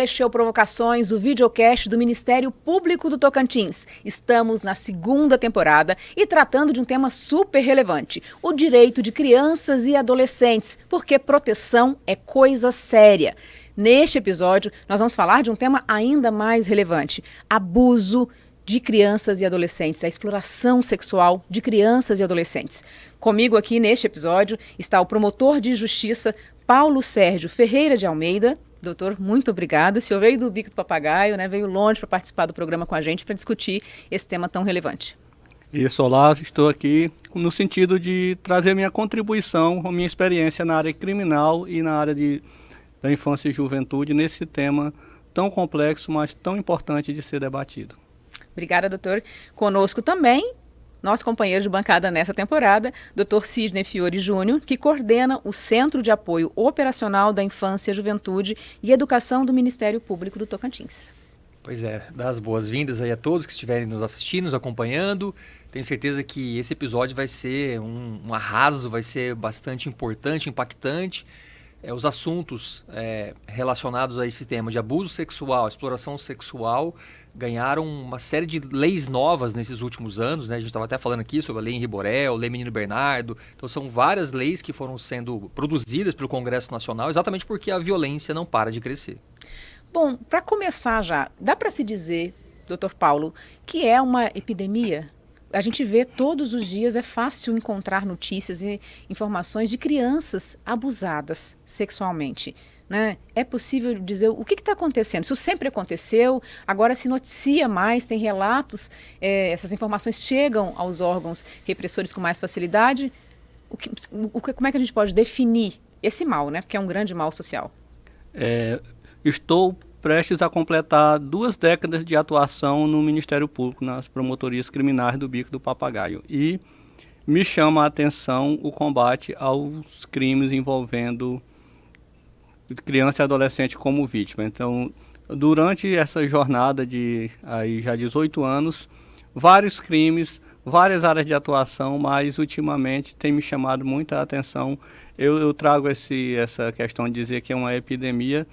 Este é o Provocações, o videocast do Ministério Público do Tocantins. Estamos na segunda temporada e tratando de um tema super relevante, o direito de crianças e adolescentes, porque proteção é coisa séria. Neste episódio, nós vamos falar de um tema ainda mais relevante, abuso de crianças e adolescentes, a exploração sexual de crianças e adolescentes. Comigo aqui neste episódio está o promotor de justiça Paulo Sérgio Ferreira de Almeida. Doutor, muito obrigada. O senhor veio do Bico do Papagaio, né? Veio longe para participar do programa com a gente para discutir esse tema tão relevante. Isso, olá, estou aqui no sentido de trazer minha contribuição, a minha experiência na área criminal e na área da infância e juventude nesse tema tão complexo, mas tão importante de ser debatido. Obrigada, doutor. Conosco também, nosso companheiro de bancada nessa temporada, Dr. Sidney Fiore Júnior, que coordena o Centro de Apoio Operacional da Infância, Juventude e Educação do Ministério Público do Tocantins. Pois é, dar as boas-vindas aí a todos que estiverem nos assistindo, nos acompanhando. Tenho certeza que esse episódio vai ser um arraso, vai ser bastante importante, impactante. Os assuntos relacionados a esse tema de abuso sexual, exploração sexual, ganharam uma série de leis novas nesses últimos anos, né? A gente estava até falando aqui sobre a Lei Henri Borel, Lei Menino Bernardo. Então são várias leis que foram sendo produzidas pelo Congresso Nacional exatamente porque a violência não para de crescer. Bom, para começar já, dá para se dizer, doutor Paulo, que é uma epidemia? A gente vê todos os dias, é fácil encontrar notícias e informações de crianças abusadas sexualmente, né? É possível dizer o que está acontecendo? Isso sempre aconteceu, agora se noticia mais, tem relatos, essas informações chegam aos órgãos repressores com mais facilidade. Como é que a gente pode definir esse mal, né? Porque é um grande mal social. Estou prestes a completar 2 décadas de atuação no Ministério Público, nas promotorias criminais do Bico do Papagaio. E me chama a atenção o combate aos crimes envolvendo criança e adolescente como vítima. Então, durante essa jornada de já 18 anos, vários crimes, várias áreas de atuação, mas ultimamente tem me chamado muita atenção. Eu trago essa questão de dizer que é uma epidemia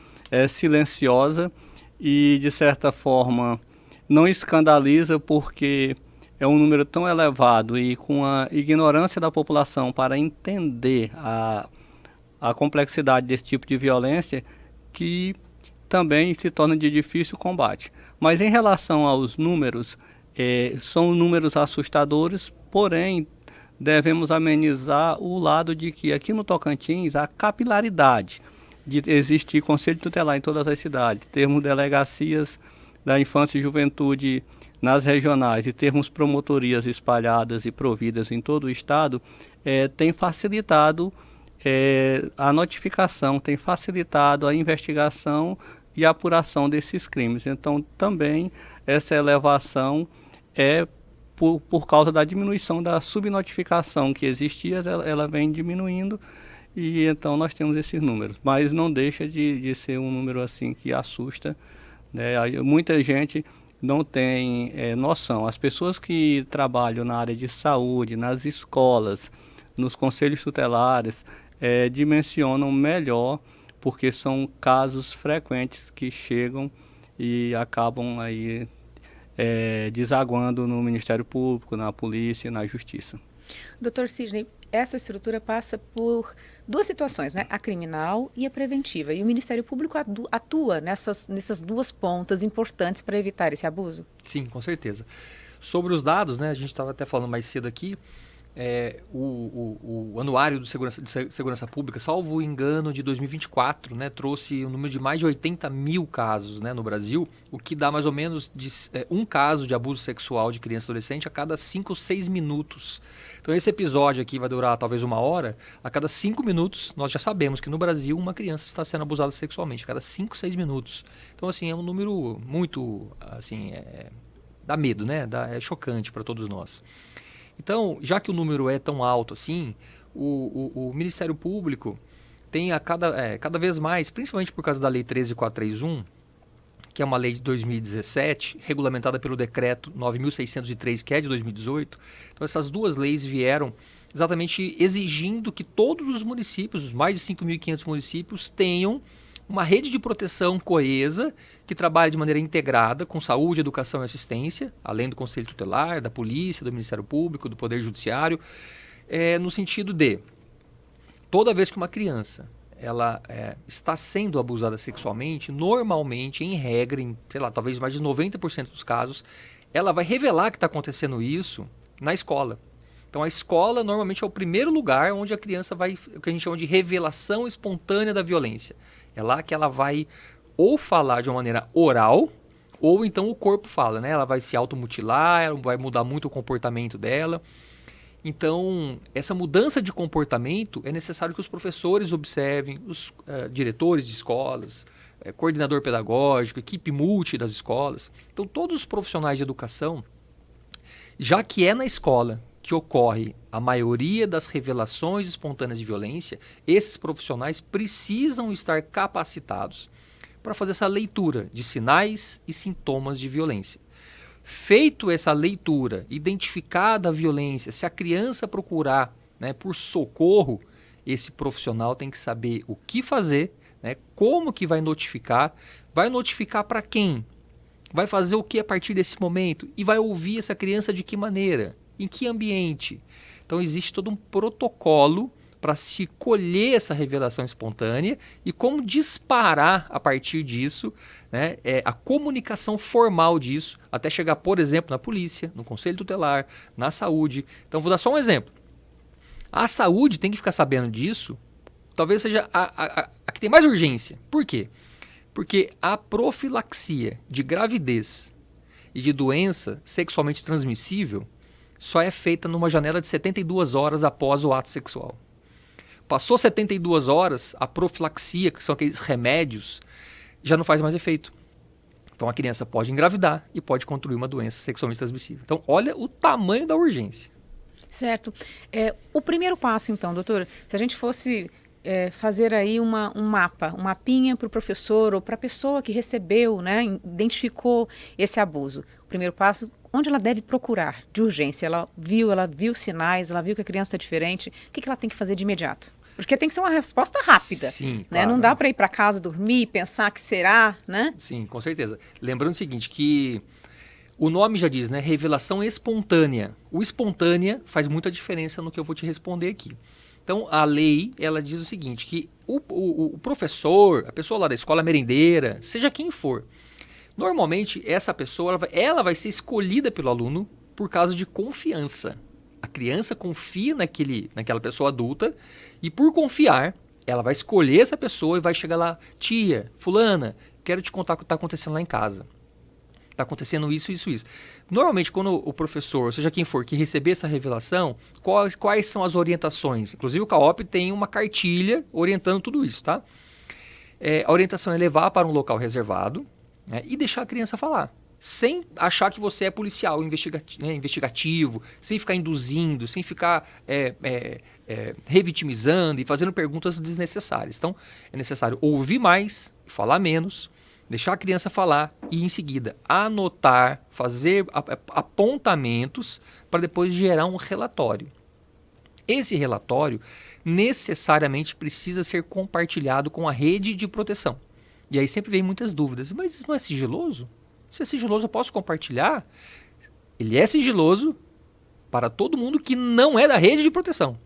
silenciosa e, de certa forma, não escandaliza porque é um número tão elevado e com a ignorância da população para entender a complexidade desse tipo de violência que também se torna de difícil combate. Mas em relação aos números, são números assustadores, porém devemos amenizar o lado de que aqui no Tocantins a capilaridade de existir conselho tutelar em todas as cidades, termos delegacias da infância e juventude nas regionais e termos promotorias espalhadas e providas em todo o estado, tem facilitado a notificação, tem facilitado a investigação e a apuração desses crimes. Então, também essa elevação é por causa da diminuição da subnotificação que existia, ela vem diminuindo. E então nós temos esses números, mas não deixa de ser um número assim que assusta, né? Muita gente não tem noção. As pessoas que trabalham na área de saúde, nas escolas, nos conselhos tutelares, dimensionam melhor, porque são casos frequentes que chegam e acabam aí desaguando no Ministério Público, na polícia, na justiça. Doutor Sidney, essa estrutura passa por 2 situações, né? A criminal e a preventiva. E o Ministério Público atua nessas 2 pontas importantes para evitar esse abuso? Sim, com certeza. Sobre os dados, né, a gente estava até falando mais cedo aqui, o Anuário de Segurança Pública, salvo engano, de 2024, né, trouxe um número de mais de 80 mil casos, né, no Brasil, o que dá mais ou menos um caso de abuso sexual de criança e adolescente a cada 5 ou 6 minutos. Então esse episódio aqui vai durar talvez 1 hora. A cada 5 minutos nós já sabemos que no Brasil uma criança está sendo abusada sexualmente, a cada 5, 6 minutos. Então assim, é um número muito, assim, dá medo, né? É chocante para todos nós. Então, já que o número é tão alto assim, o Ministério Público tem cada vez mais, principalmente por causa da Lei 13.431, que é uma lei de 2017, regulamentada pelo Decreto 9.603, que é de 2018. Então, essas 2 leis vieram exatamente exigindo que todos os municípios, os mais de 5.500 municípios, tenham uma rede de proteção coesa que trabalhe de maneira integrada com saúde, educação e assistência, além do Conselho Tutelar, da Polícia, do Ministério Público, do Poder Judiciário, no sentido de, toda vez que uma criança ela está sendo abusada sexualmente, normalmente, em regra, em, sei lá, talvez mais de 90% dos casos, ela vai revelar que está acontecendo isso na escola. Então a escola normalmente é o primeiro lugar onde a criança vai, o que a gente chama de revelação espontânea da violência. É lá que ela vai ou falar de uma maneira oral, ou então o corpo fala, né? Ela vai se automutilar, ela vai mudar muito o comportamento dela. Então, essa mudança de comportamento é necessário que os professores observem, os diretores de escolas, coordenador pedagógico, equipe multi das escolas. Então, todos os profissionais de educação, já que é na escola que ocorre a maioria das revelações espontâneas de violência, esses profissionais precisam estar capacitados para fazer essa leitura de sinais e sintomas de violência. Feito essa leitura, identificada a violência, se a criança procurar, né, por socorro, esse profissional tem que saber o que fazer, né, como que vai notificar para quem, vai fazer o que a partir desse momento e vai ouvir essa criança de que maneira, em que ambiente. Então existe todo um protocolo para se colher essa revelação espontânea e como disparar a partir disso, né, a comunicação formal disso, até chegar, por exemplo, na polícia, no Conselho Tutelar, na saúde. Então vou dar só um exemplo. A saúde tem que ficar sabendo disso, talvez seja a que tem mais urgência. Por quê? Porque a profilaxia de gravidez e de doença sexualmente transmissível só é feita numa janela de 72 horas após o ato sexual. Passou 72 horas, a profilaxia, que são aqueles remédios, já não faz mais efeito. Então a criança pode engravidar e pode contrair uma doença sexualmente transmissível. Então olha o tamanho da urgência. Certo. O primeiro passo, então, doutor, se a gente fosse fazer aí um mapa, um mapinha para o professor ou para a pessoa que recebeu, né, identificou esse abuso. O primeiro passo, onde ela deve procurar de urgência? Ela viu sinais, ela viu que a criança está diferente. O que ela tem que fazer de imediato? Porque tem que ser uma resposta rápida. Sim, né? Claro. Não dá para ir para casa dormir e pensar que será, né? Sim, com certeza. Lembrando o seguinte, que o nome já diz, né? Revelação espontânea. O espontânea faz muita diferença no que eu vou te responder aqui. Então, a lei, ela diz o seguinte, que o professor, a pessoa lá da escola, a merendeira, seja quem for, normalmente essa pessoa, ela vai ser escolhida pelo aluno por causa de confiança. A criança confia naquela pessoa adulta e por confiar, ela vai escolher essa pessoa e vai chegar lá, tia, fulana, quero te contar o que está acontecendo lá em casa. Está acontecendo isso, isso, isso. Normalmente, quando o professor, seja quem for, que receber essa revelação, quais são as orientações? Inclusive, o CAOP tem uma cartilha orientando tudo isso, tá? A orientação é levar para um local reservado, né, e deixar a criança falar. Sem achar que você é policial investigativo, sem ficar induzindo, sem ficar revitimizando e fazendo perguntas desnecessárias. Então, é necessário ouvir mais, falar menos, deixar a criança falar e, em seguida, anotar, fazer apontamentos para depois gerar um relatório. Esse relatório necessariamente precisa ser compartilhado com a rede de proteção. E aí sempre vem muitas dúvidas. Mas isso não é sigiloso? Se é sigiloso, eu posso compartilhar? Ele é sigiloso para todo mundo que não é da rede de proteção.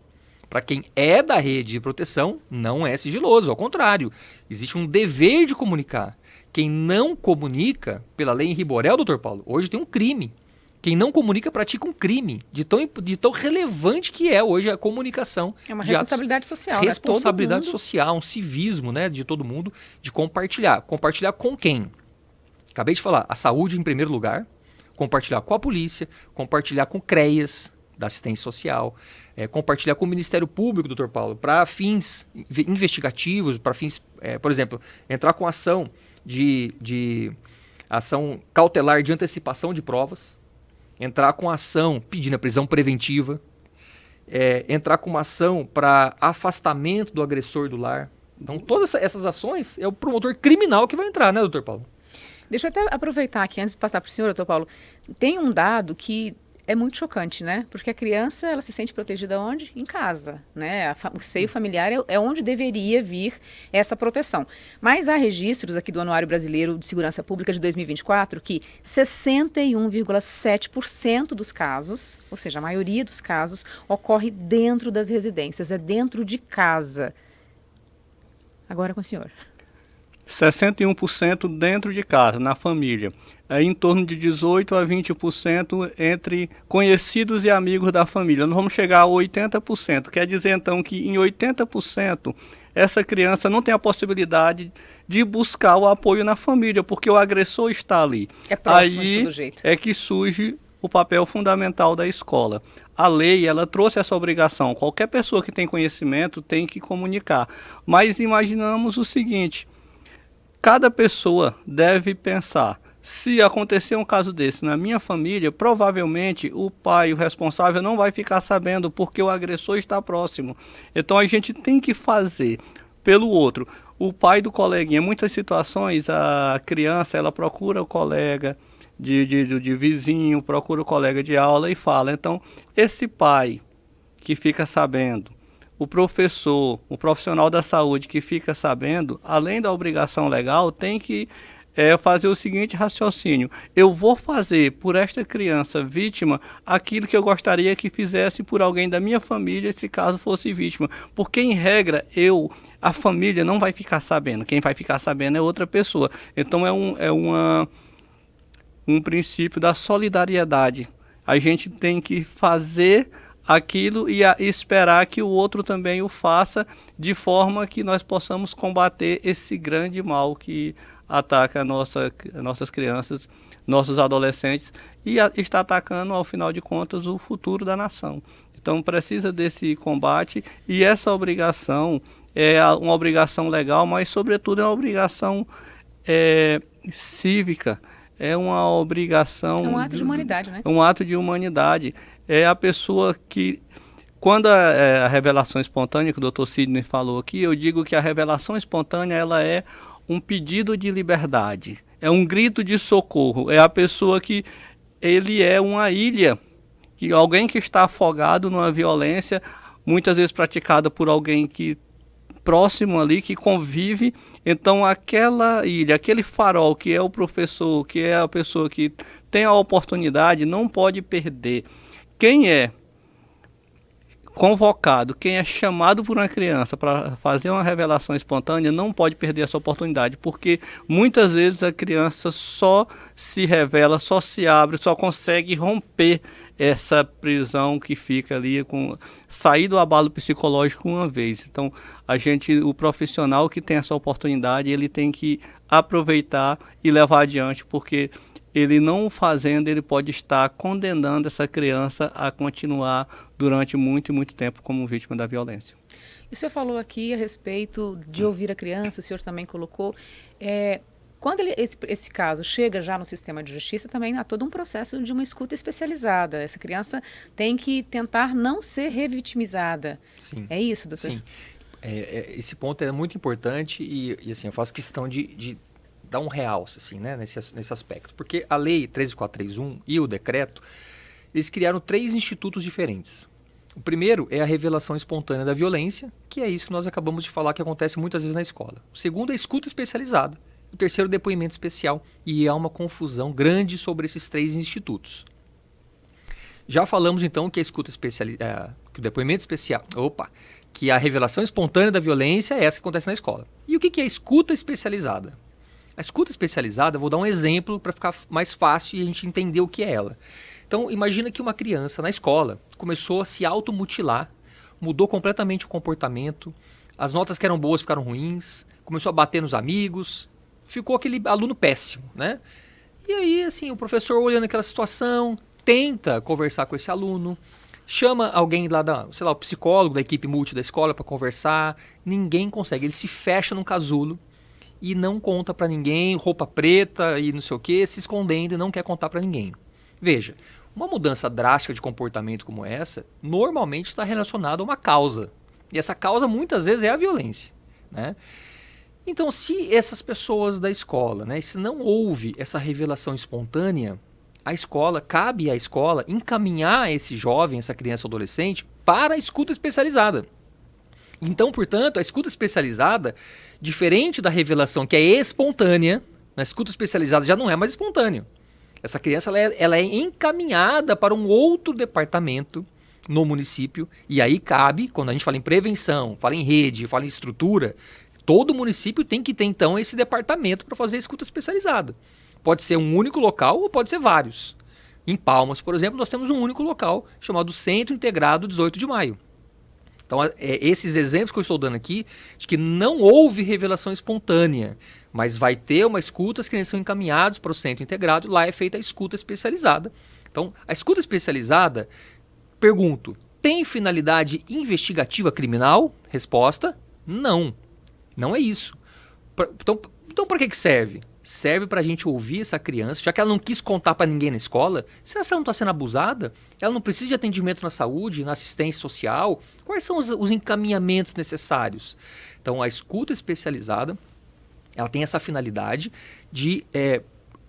Para quem é da rede de proteção, não é sigiloso. Ao contrário, existe um dever de comunicar. Quem não comunica, pela lei em Riborel, doutor Paulo, hoje tem um crime. Quem não comunica pratica um crime, de tão relevante que é hoje a comunicação. É uma responsabilidade social. Responsabilidade social, um civismo, né, de todo mundo, de compartilhar. Compartilhar com quem? Acabei de falar, a saúde em primeiro lugar, compartilhar com a polícia, compartilhar com CREAS, da assistência social, compartilhar com o Ministério Público, doutor Paulo, para fins investigativos, para fins, por exemplo, entrar com ação de ação cautelar de antecipação de provas, entrar com ação pedindo a prisão preventiva, entrar com uma ação para afastamento do agressor do lar. Então, todas essas ações é o promotor criminal que vai entrar, né, doutor Paulo? Deixa eu até aproveitar aqui, antes de passar para o senhor, doutor Paulo, tem um dado que É muito chocante, né? Porque a criança, ela se sente protegida onde? Em casa, né? O seio familiar é onde deveria vir essa proteção. Mas há registros aqui do Anuário Brasileiro de Segurança Pública de 2024 que 61,7% dos casos, ou seja, a maioria dos casos, ocorre dentro das residências, é dentro de casa. Agora com o senhor. 61% dentro de casa, na família. Em torno de 18% a 20% entre conhecidos e amigos da família. Nós vamos chegar a 80%. Quer dizer, então, que em 80% essa criança não tem a possibilidade de buscar o apoio na família, porque o agressor está ali. É próximo de Aí todo jeito. é que surge o papel fundamental da escola. A lei, ela trouxe essa obrigação. Qualquer pessoa que tem conhecimento tem que comunicar. Mas imaginamos o seguinte: cada pessoa deve pensar, se acontecer um caso desse na minha família, provavelmente o pai, o responsável, não vai ficar sabendo porque o agressor está próximo. Então a gente tem que fazer pelo outro. O pai do coleguinha, em muitas situações, a criança, ela procura o colega de vizinho, procura o colega de aula e fala. Então, esse pai que fica sabendo, o professor, o profissional da saúde que fica sabendo, além da obrigação legal, tem que fazer o seguinte raciocínio: eu vou fazer por esta criança vítima aquilo que eu gostaria que fizesse por alguém da minha família, se caso fosse vítima. Porque, em regra, a família não vai ficar sabendo. Quem vai ficar sabendo é outra pessoa. Então, um princípio da solidariedade. A gente tem que fazer aquilo e esperar que o outro também o faça, de forma que nós possamos combater esse grande mal que ataca nossas crianças, nossos adolescentes e está atacando, ao final de contas, o futuro da nação. Então precisa desse combate, e essa obrigação é uma obrigação legal, mas sobretudo é uma obrigação cívica, é uma obrigação... É um ato de humanidade, né? É um ato de humanidade. É a pessoa que... Quando a revelação espontânea, que o doutor Sidney falou aqui, eu digo que a revelação espontânea, ela é um pedido de liberdade, é um grito de socorro, é a pessoa que ele é uma ilha, que alguém que está afogado numa violência, muitas vezes praticada por alguém que próximo ali, que convive. Então aquela ilha, aquele farol que é o professor, que é a pessoa que tem a oportunidade, não pode perder. Quem é convocado, quem é chamado por uma criança para fazer uma revelação espontânea, não pode perder essa oportunidade, porque muitas vezes a criança só se revela, só se abre, só consegue romper essa prisão que fica ali, sair do abalo psicológico uma vez. Então, o profissional que tem essa oportunidade, ele tem que aproveitar e levar adiante, porque ele não fazendo, ele pode estar condenando essa criança a continuar durante muito e muito tempo como vítima da violência. E o senhor falou aqui a respeito de ouvir a criança, o senhor também colocou. Quando esse caso chega já no sistema de justiça, também há todo um processo de uma escuta especializada. Essa criança tem que tentar não ser revitimizada. Sim. É isso, doutor? Sim. Esse ponto é muito importante e assim, eu faço questão de dar um realce assim, né, nesse aspecto. Porque a Lei 13.431 e o decreto, eles criaram 3 institutos diferentes. O primeiro é a revelação espontânea da violência, que é isso que nós acabamos de falar, que acontece muitas vezes na escola. O segundo é a escuta especializada. O terceiro, depoimento especial. E há uma confusão grande sobre esses 3 institutos. Já falamos então que a escuta que o depoimento especial, que a revelação espontânea da violência é essa que acontece na escola. E o que é a escuta especializada? A escuta especializada, vou dar um exemplo para ficar mais fácil e a gente entender o que é ela. Então, imagina que uma criança na escola começou a se automutilar, mudou completamente o comportamento, as notas que eram boas ficaram ruins, começou a bater nos amigos, ficou aquele aluno péssimo, né? E aí, assim, o professor olhando aquela situação, tenta conversar com esse aluno, chama alguém lá o psicólogo da equipe multi da escola para conversar, ninguém consegue, ele se fecha num casulo e não conta para ninguém, roupa preta e não sei o que, se escondendo e não quer contar para ninguém. Veja, uma mudança drástica de comportamento como essa, normalmente está relacionada a uma causa. E essa causa, muitas vezes, é a violência, né? Então, se essas pessoas da escola, né, se não houve essa revelação espontânea, cabe à escola encaminhar esse jovem, essa criança ou adolescente para a escuta especializada. Então, portanto, a escuta especializada, diferente da revelação que é espontânea, na escuta especializada já não é mais espontâneo. Essa criança ela é encaminhada para um outro departamento no município, e aí cabe, quando a gente fala em prevenção, fala em rede, fala em estrutura, todo município tem que ter então esse departamento para fazer a escuta especializada. Pode ser um único local ou pode ser vários. Em Palmas, por exemplo, nós temos um único local chamado Centro Integrado 18 de Maio. Então, esses exemplos que eu estou dando aqui, de que não houve revelação espontânea, mas vai ter uma escuta, as crianças são encaminhadas para o centro integrado, lá é feita a escuta especializada. Então, a escuta especializada, pergunto, tem finalidade investigativa criminal? Resposta, não. Não é isso. Então para que serve? Serve para a gente ouvir essa criança, já que ela não quis contar para ninguém na escola. Se ela não está sendo abusada, ela não precisa de atendimento na saúde, na assistência social. Quais são os encaminhamentos necessários? Então, a escuta especializada, ela tem essa finalidade de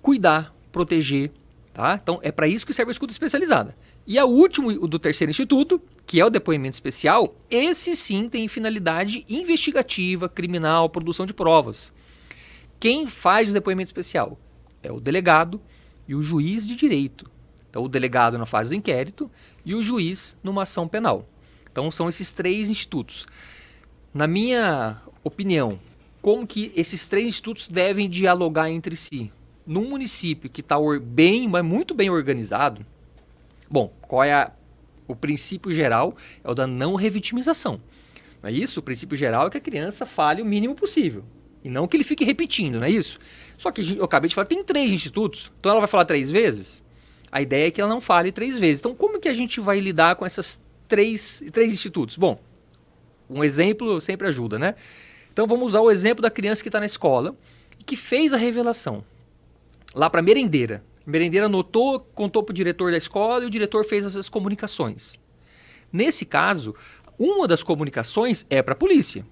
cuidar, proteger. Tá? Então, é para isso que serve a escuta especializada. E a última, o do terceiro instituto, que é o depoimento especial, esse sim tem finalidade investigativa, criminal, produção de provas. Quem faz o depoimento especial é o delegado e o juiz de direito. Então, o delegado na fase do inquérito e o juiz numa ação penal. Então, são esses três institutos. Na minha opinião, como que esses três institutos devem dialogar entre si? Num município que está muito bem organizado, bom, qual é o princípio geral? É o da não revitimização. Não é isso? O princípio geral é que a criança fale o mínimo possível. E não que ele fique repetindo, não é isso? Só que eu acabei de falar, tem 3 institutos, então ela vai falar 3 vezes? A ideia é que ela não fale 3 vezes. Então como que a gente vai lidar com essas três institutos? Bom, um exemplo sempre ajuda, né? Então vamos usar o exemplo da criança que está na escola e que fez a revelação. Lá para a merendeira. A merendeira anotou, contou para o diretor da escola e o diretor fez essas comunicações. Nesse caso, uma das comunicações é para a polícia.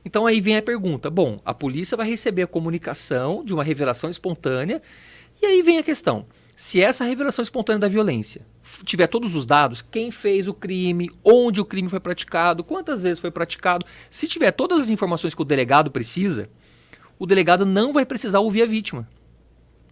Então aí vem a pergunta, bom, a polícia vai receber a comunicação de uma revelação espontânea e aí vem a questão, se essa revelação espontânea da violência tiver todos os dados, quem fez o crime, onde o crime foi praticado, quantas vezes foi praticado, se tiver todas as informações que o delegado precisa, o delegado não vai precisar ouvir a vítima.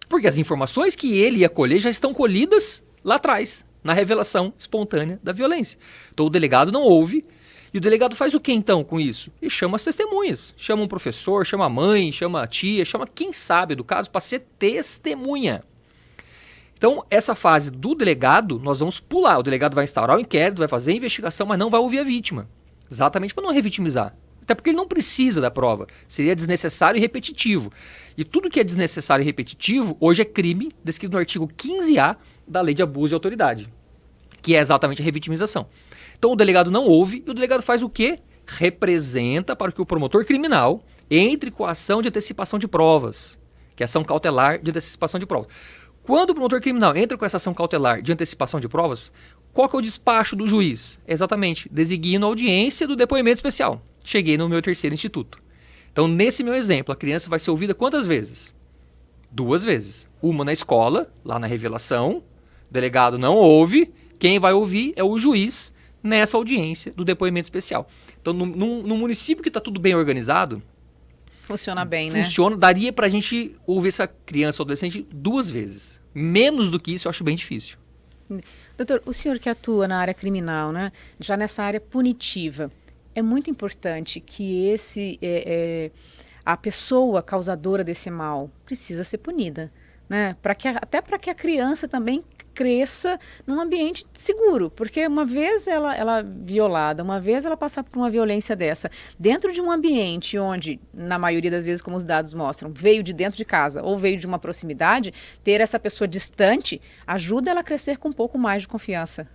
Porque as informações que ele ia colher já estão colhidas lá atrás, na revelação espontânea da violência. Então o delegado não ouve. E o delegado faz o que então com isso? Ele chama as testemunhas. Chama um professor, chama a mãe, chama a tia, chama quem sabe do caso para ser testemunha. Então, essa fase do delegado, nós vamos pular. O delegado vai instaurar o inquérito, vai fazer a investigação, mas não vai ouvir a vítima. Exatamente para não revitimizar. Até porque ele não precisa da prova. Seria desnecessário e repetitivo. E tudo que é desnecessário e repetitivo, hoje é crime, descrito no artigo 15A da Lei de Abuso de Autoridade, que é exatamente a revitimização. Então o delegado não ouve e o delegado faz o quê? Representa para que o promotor criminal entre com a ação de antecipação de provas, que é a ação cautelar de antecipação de provas. Quando o promotor criminal entra com essa ação cautelar de antecipação de provas, qual que é o despacho do juiz? Exatamente, designa a audiência do depoimento especial. Cheguei no meu terceiro instituto. Então, nesse meu exemplo, a criança vai ser ouvida quantas vezes? 2 vezes. Uma na escola, lá na revelação, o delegado não ouve, quem vai ouvir é o juiz nessa audiência do depoimento especial. Então, num município que está tudo bem organizado... Funciona bem, né? Funciona, daria pra gente ouvir essa criança ou adolescente 2 vezes. Menos do que isso eu acho bem difícil. Doutor, o senhor que atua na área criminal, né? Já nessa área punitiva, é muito importante que a pessoa causadora desse mal precisa ser punida, né? Até para que a criança também cresça num ambiente seguro, porque uma vez ela violada, uma vez ela passar por uma violência dessa, dentro de um ambiente onde, na maioria das vezes, como os dados mostram, veio de dentro de casa ou veio de uma proximidade, ter essa pessoa distante ajuda ela a crescer com um pouco mais de confiança.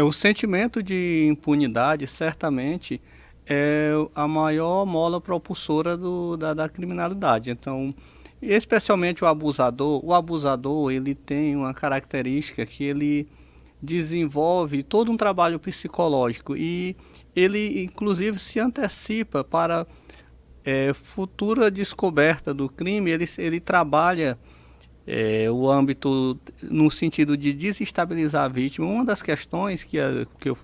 O sentimento de impunidade certamente é a maior mola propulsora da criminalidade. Então, especialmente o abusador ele tem uma característica que ele desenvolve todo um trabalho psicológico e ele inclusive se antecipa para futura descoberta do crime, ele trabalha o âmbito no sentido de desestabilizar a vítima. Uma das questões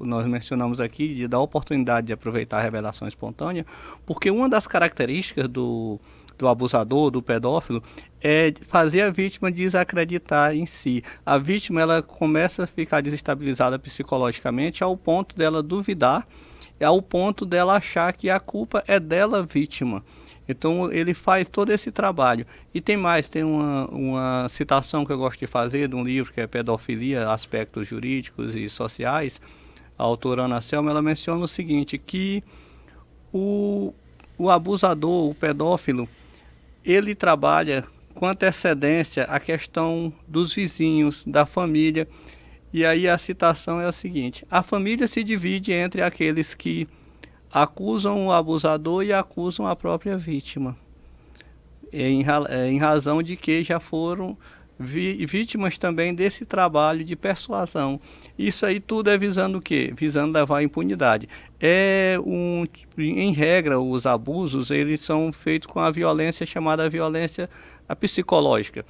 nós mencionamos aqui, de dar oportunidade de aproveitar a revelação espontânea, porque uma das características do abusador, do pedófilo, é fazer a vítima desacreditar em si. A vítima, ela começa a ficar desestabilizada psicologicamente ao ponto dela duvidar, ao ponto dela achar que a culpa é dela, vítima. Então ele faz todo esse trabalho. E tem mais, tem uma citação que eu gosto de fazer de um livro que é Pedofilia, Aspectos Jurídicos e Sociais. A autora Ana Selma, ela menciona o seguinte, que o abusador, o pedófilo, ele trabalha com antecedência a questão dos vizinhos, da família. E aí a citação é a seguinte: a família se divide entre aqueles que acusam o abusador e acusam a própria vítima, em razão de que já foram vítimas também desse trabalho de persuasão. Isso aí tudo é visando o quê? Visando levar à impunidade. Em regra, os abusos, eles são feitos com a violência chamada violência psicológica.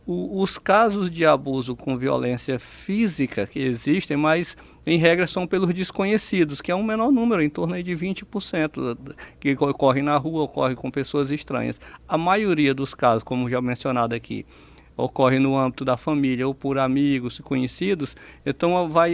Os casos de abuso com violência física que existem, mas em regra são pelos desconhecidos, que é um menor número, em torno aí de 20%, que ocorre na rua, ocorre com pessoas estranhas. A maioria dos casos, como já mencionado aqui, ocorre no âmbito da família ou por amigos conhecidos, então vai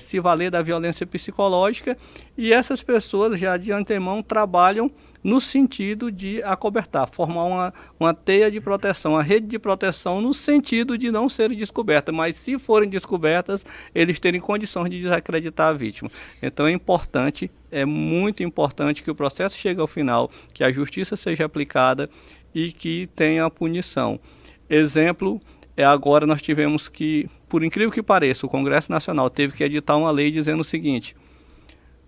se valer da violência psicológica, e essas pessoas já de antemão trabalham no sentido de acobertar, formar uma teia de proteção, uma rede de proteção no sentido de não serem descobertas, mas se forem descobertas, eles terem condições de desacreditar a vítima. Então é muito importante que o processo chegue ao final, que a justiça seja aplicada e que tenha a punição. Exemplo, agora nós tivemos que, por incrível que pareça, o Congresso Nacional teve que editar uma lei dizendo o seguinte: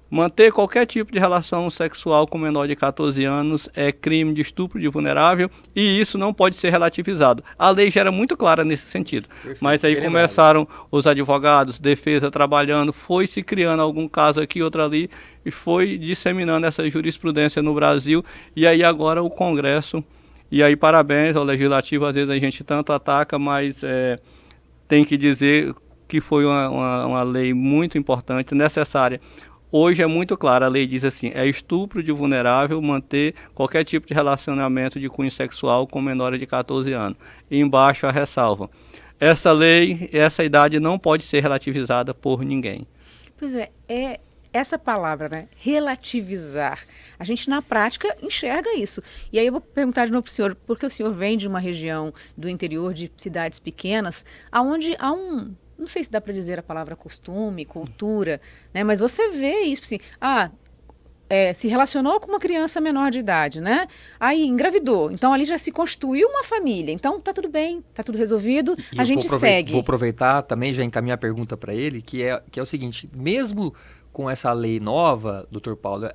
manter qualquer tipo de relação sexual com menor de 14 anos é crime de estupro de vulnerável e isso não pode ser relativizado. A lei já era muito clara nesse sentido. Perfeito. Mas aí começaram os advogados, defesa trabalhando, foi se criando algum caso aqui, outro ali, e foi disseminando essa jurisprudência no Brasil. E aí agora o Congresso, e aí parabéns ao Legislativo, às vezes a gente tanto ataca, mas tem que dizer que foi uma lei muito importante, necessária. Hoje é muito claro, a lei diz assim: é estupro de vulnerável manter qualquer tipo de relacionamento de cunho sexual com menor de 14 anos. E embaixo a ressalva: essa lei, essa idade não pode ser relativizada por ninguém. Pois é essa palavra, né? Relativizar. A gente, na prática, enxerga isso. E aí eu vou perguntar de novo para o senhor, porque o senhor vem de uma região do interior, de cidades pequenas, onde há não sei se dá para dizer a palavra costume, cultura, né? Mas você vê isso, assim, se relacionou com uma criança menor de idade, né? Aí engravidou, então ali já se constituiu uma família, então tá tudo bem, tá tudo resolvido, a gente segue. Vou aproveitar também, já encaminhar a pergunta para ele, que é o seguinte: mesmo com essa lei nova, doutor Paulo,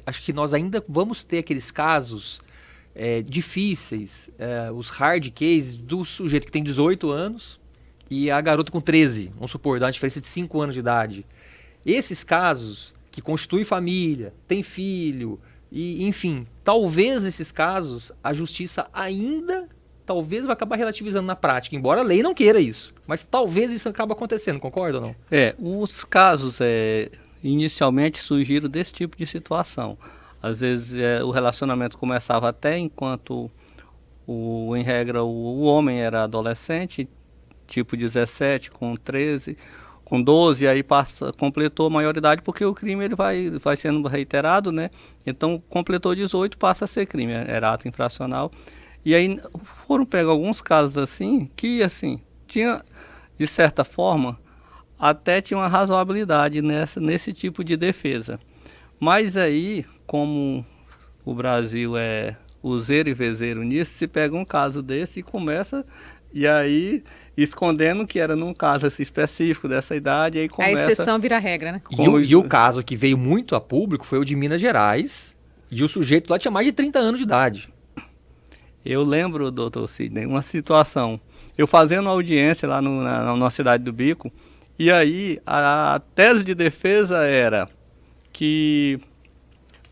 acho que nós ainda vamos ter aqueles casos difíceis, os hard cases do sujeito que tem 18 anos e a garota com 13, vamos supor, dá uma diferença de 5 anos de idade. Esses casos que constituem família, tem filho, e enfim, talvez esses casos a justiça ainda talvez vai acabar relativizando na prática, embora a lei não queira isso, mas talvez isso acabe acontecendo, concorda ou não? Os casos inicialmente surgiram desse tipo de situação. Às vezes o relacionamento começava até enquanto em regra o homem era adolescente, tipo 17, com 13, com 12, aí completou a maioridade, porque o crime ele vai sendo reiterado, né? Então completou 18, passa a ser crime, era ato infracional. E aí foram pegos alguns casos assim, que assim, tinha, de certa forma, até tinha uma razoabilidade nesse tipo de defesa. Mas aí, como o Brasil é useiro e vezeiro nisso, se pega um caso desse e começa, e aí escondendo que era num caso assim, específico dessa idade, aí começa... A exceção vira regra, né? E o caso que veio muito a público foi o de Minas Gerais, e o sujeito lá tinha mais de 30 anos de idade. Eu lembro, doutor Sidney, uma situação, eu fazendo audiência lá na cidade do Bico, e aí a tese de defesa era que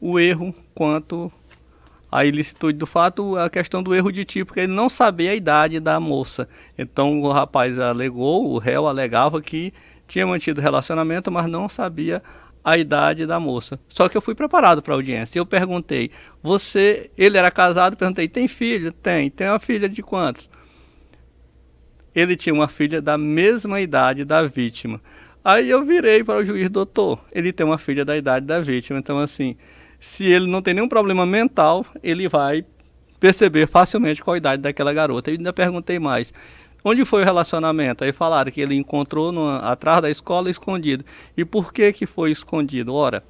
o erro quanto a ilicitude do fato, a questão do erro de tipo, que ele não sabia a idade da moça. Então o rapaz alegou, o réu alegava que tinha mantido relacionamento, mas não sabia a idade da moça. Só que eu fui preparado para a audiência. Eu perguntei, ele era casado, perguntei, tem filho? Tem uma filha de quantos? Ele tinha uma filha da mesma idade da vítima. Aí eu virei para o juiz, doutor, ele tem uma filha da idade da vítima, então assim, se ele não tem nenhum problema mental, ele vai perceber facilmente qual a idade daquela garota. Eu ainda perguntei mais, onde foi o relacionamento? Aí falaram que ele encontrou atrás da escola escondido. E por que foi escondido? Ora,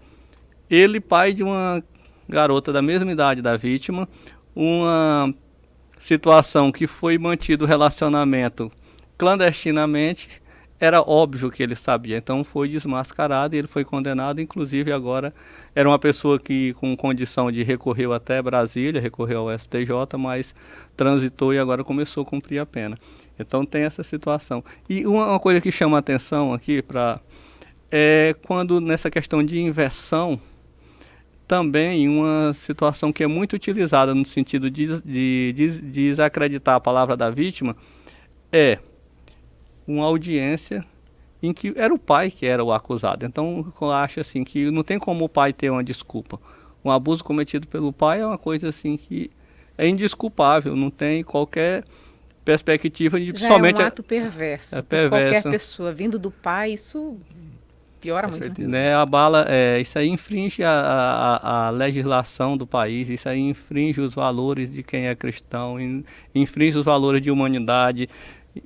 ele, pai de uma garota da mesma idade da vítima, uma situação que foi mantido o relacionamento clandestinamente, era óbvio que ele sabia, então foi desmascarado e ele foi condenado, inclusive agora era uma pessoa que com condição de recorreu até Brasília, recorreu ao STJ, mas transitou e agora começou a cumprir a pena. Então tem essa situação. E uma coisa que chama a atenção aqui é quando nessa questão de inversão, também uma situação que é muito utilizada no sentido de desacreditar a palavra da vítima, é uma audiência em que era o pai que era o acusado. Então eu acho assim que não tem como o pai ter uma desculpa. Um abuso cometido pelo pai é uma coisa assim que é indesculpável, não tem qualquer perspectiva de já somente é um ato perverso. É perverso. Qualquer pessoa vindo do pai, isso piora muito. Certeza, né? Isso aí infringe a legislação do país, isso aí infringe os valores de quem é cristão, infringe os valores de humanidade,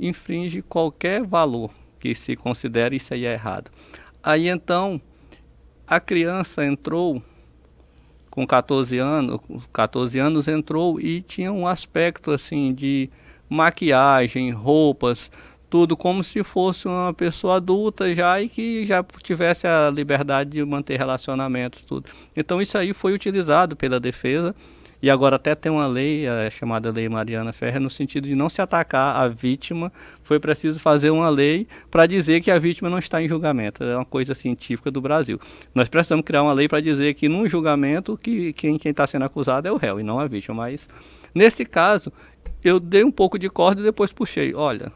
infringe qualquer valor que se considere, isso aí é errado. Aí então a criança entrou com 14 anos entrou e tinha um aspecto assim de maquiagem, roupas, tudo como se fosse uma pessoa adulta já e que já tivesse a liberdade de manter relacionamentos, tudo. Então isso aí foi utilizado pela defesa. E agora até tem uma lei, chamada Lei Mariana Ferrer, no sentido de não se atacar a vítima. Foi preciso fazer uma lei para dizer que a vítima não está em julgamento. É uma coisa científica do Brasil. Nós precisamos criar uma lei para dizer que num julgamento que quem está sendo acusado é o réu e não a vítima. Mas nesse caso, eu dei um pouco de corda e depois puxei. Olha,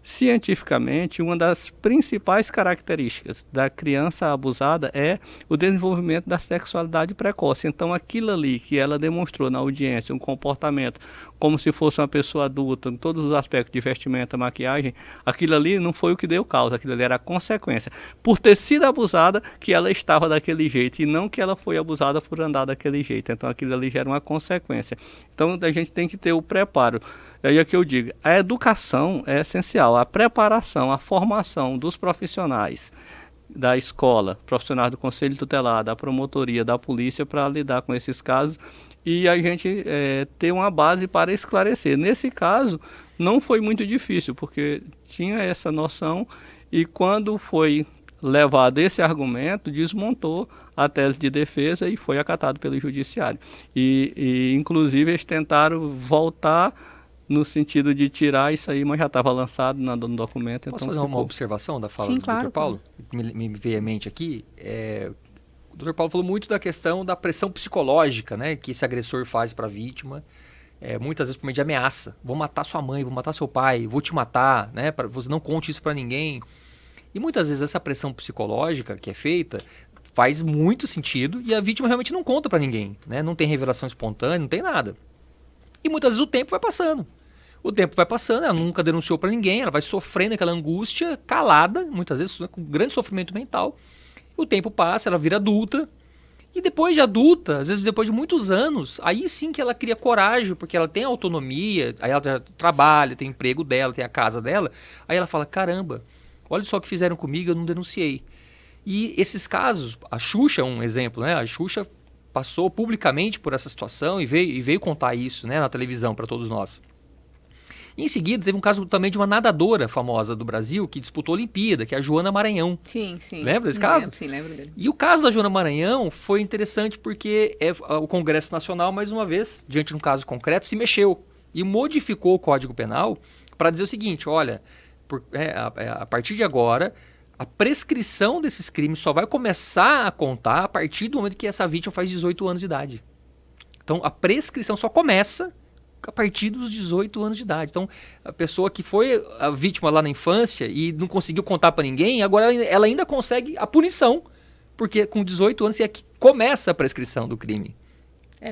cientificamente, uma das principais características da criança abusada é o desenvolvimento da sexualidade precoce. Então, aquilo ali que ela demonstrou na audiência, um comportamento como se fosse uma pessoa adulta, em todos os aspectos de vestimenta, maquiagem, aquilo ali não foi o que deu causa, aquilo ali era a consequência. Por ter sido abusada, que ela estava daquele jeito, e não que ela foi abusada por andar daquele jeito. Então, aquilo ali gera uma consequência. Então, a gente tem que ter o preparo. Aí é que eu digo, a educação é essencial, a preparação, a formação dos profissionais da escola, profissionais do conselho tutelar, da promotoria, da polícia para lidar com esses casos e a gente ter uma base para esclarecer. Nesse caso, não foi muito difícil, porque tinha essa noção e quando foi levado esse argumento, desmontou a tese de defesa e foi acatado pelo judiciário. E inclusive, eles tentaram voltar no sentido de tirar isso aí, mas já estava lançado no documento. Posso então fazer uma observação da fala do Dr. Paulo? Me veio à mente aqui. O Dr. Paulo falou muito da questão da pressão psicológica, né, que esse agressor faz para a vítima, muitas vezes por meio de ameaça. Vou matar sua mãe, vou matar seu pai, vou te matar, né, você não conte isso para ninguém. E muitas vezes essa pressão psicológica que é feita faz muito sentido e a vítima realmente não conta para ninguém, né, não tem revelação espontânea, não tem nada. E muitas vezes o tempo vai passando. O tempo vai passando, ela nunca denunciou para ninguém, ela vai sofrendo aquela angústia calada, muitas vezes com grande sofrimento mental. O tempo passa, ela vira adulta. E depois de adulta, às vezes depois de muitos anos, aí sim que ela cria coragem, porque ela tem autonomia, aí ela trabalha, tem o emprego dela, tem a casa dela. Aí ela fala, caramba, olha só o que fizeram comigo, eu não denunciei. E esses casos, a Xuxa é um exemplo, né? A Xuxa passou publicamente por essa situação e veio contar isso, né, na televisão para todos nós. E em seguida, teve um caso também de uma nadadora famosa do Brasil que disputou a Olimpíada, que é a Joana Maranhão. Sim, sim. Lembra desse caso? Sim, lembro dele. E o caso da Joana Maranhão foi interessante porque o Congresso Nacional, mais uma vez, diante de um caso concreto, se mexeu e modificou o Código Penal para dizer o seguinte, olha, a partir de agora, a prescrição desses crimes só vai começar a contar a partir do momento que essa vítima faz 18 anos de idade. Então, a prescrição só começa a partir dos 18 anos de idade. Então, a pessoa que foi a vítima lá na infância e não conseguiu contar para ninguém, agora ela ainda consegue a punição, porque com 18 anos é que começa a prescrição do crime.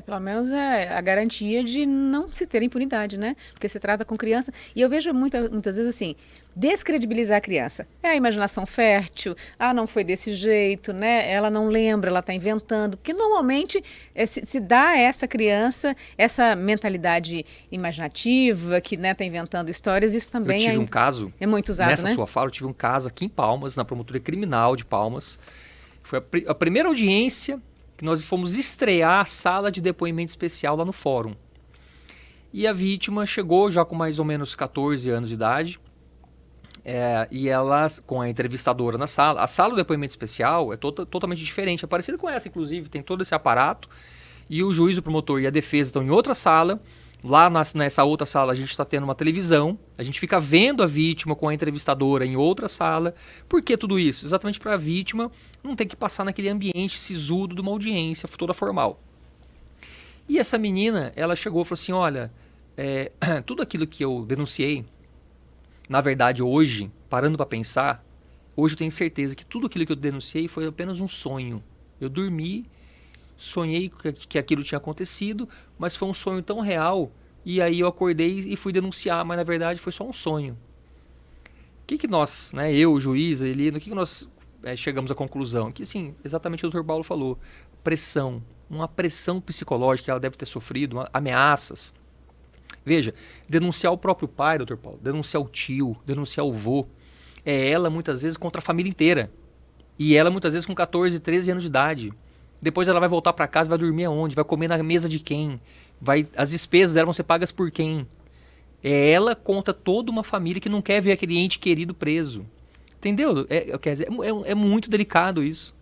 Pelo menos é a garantia de não se ter impunidade, né? Porque se trata com criança. E eu vejo muitas vezes assim, descredibilizar a criança. É a imaginação fértil, não foi desse jeito, né? Ela não lembra, ela está inventando. Porque normalmente se dá a essa criança essa mentalidade imaginativa, que está inventando histórias, isso também eu tive um caso, é muito usado, nessa né? sua fala, eu tive um caso aqui em Palmas, na Promotoria Criminal de Palmas. Foi a primeira audiência que nós fomos estrear a sala de depoimento especial lá no fórum. E a vítima chegou já com mais ou menos 14 anos de idade, e ela, com a entrevistadora na sala, a sala do depoimento especial é totalmente diferente, é parecida com essa, inclusive, tem todo esse aparato, e o juiz, o promotor e a defesa estão em outra sala. Lá nessa outra sala a gente está tendo uma televisão, a gente fica vendo a vítima com a entrevistadora em outra sala. Por que tudo isso? Exatamente para a vítima não ter que passar naquele ambiente sisudo de uma audiência toda formal. E essa menina, ela chegou e falou assim, olha, tudo aquilo que eu denunciei, na verdade hoje, parando para pensar, hoje eu tenho certeza que tudo aquilo que eu denunciei foi apenas um sonho. Eu dormi, sonhei que aquilo tinha acontecido, mas foi um sonho tão real, e aí eu acordei e fui denunciar, mas na verdade foi só um sonho. O que nós, né, eu, o juiz, Elino, o que nós chegamos à conclusão? Que sim, exatamente o Dr. Paulo falou, pressão, uma pressão psicológica que ela deve ter sofrido, ameaças. Veja, denunciar o próprio pai, Dr. Paulo, denunciar o tio, denunciar o vô, ela muitas vezes contra a família inteira, e ela muitas vezes com 14, 13 anos de idade. Depois ela vai voltar para casa, vai dormir aonde? Vai comer na mesa de quem? As despesas dela vão ser pagas por quem? Ela contra toda uma família que não quer ver aquele ente querido preso. Entendeu? Quer dizer, é muito delicado isso.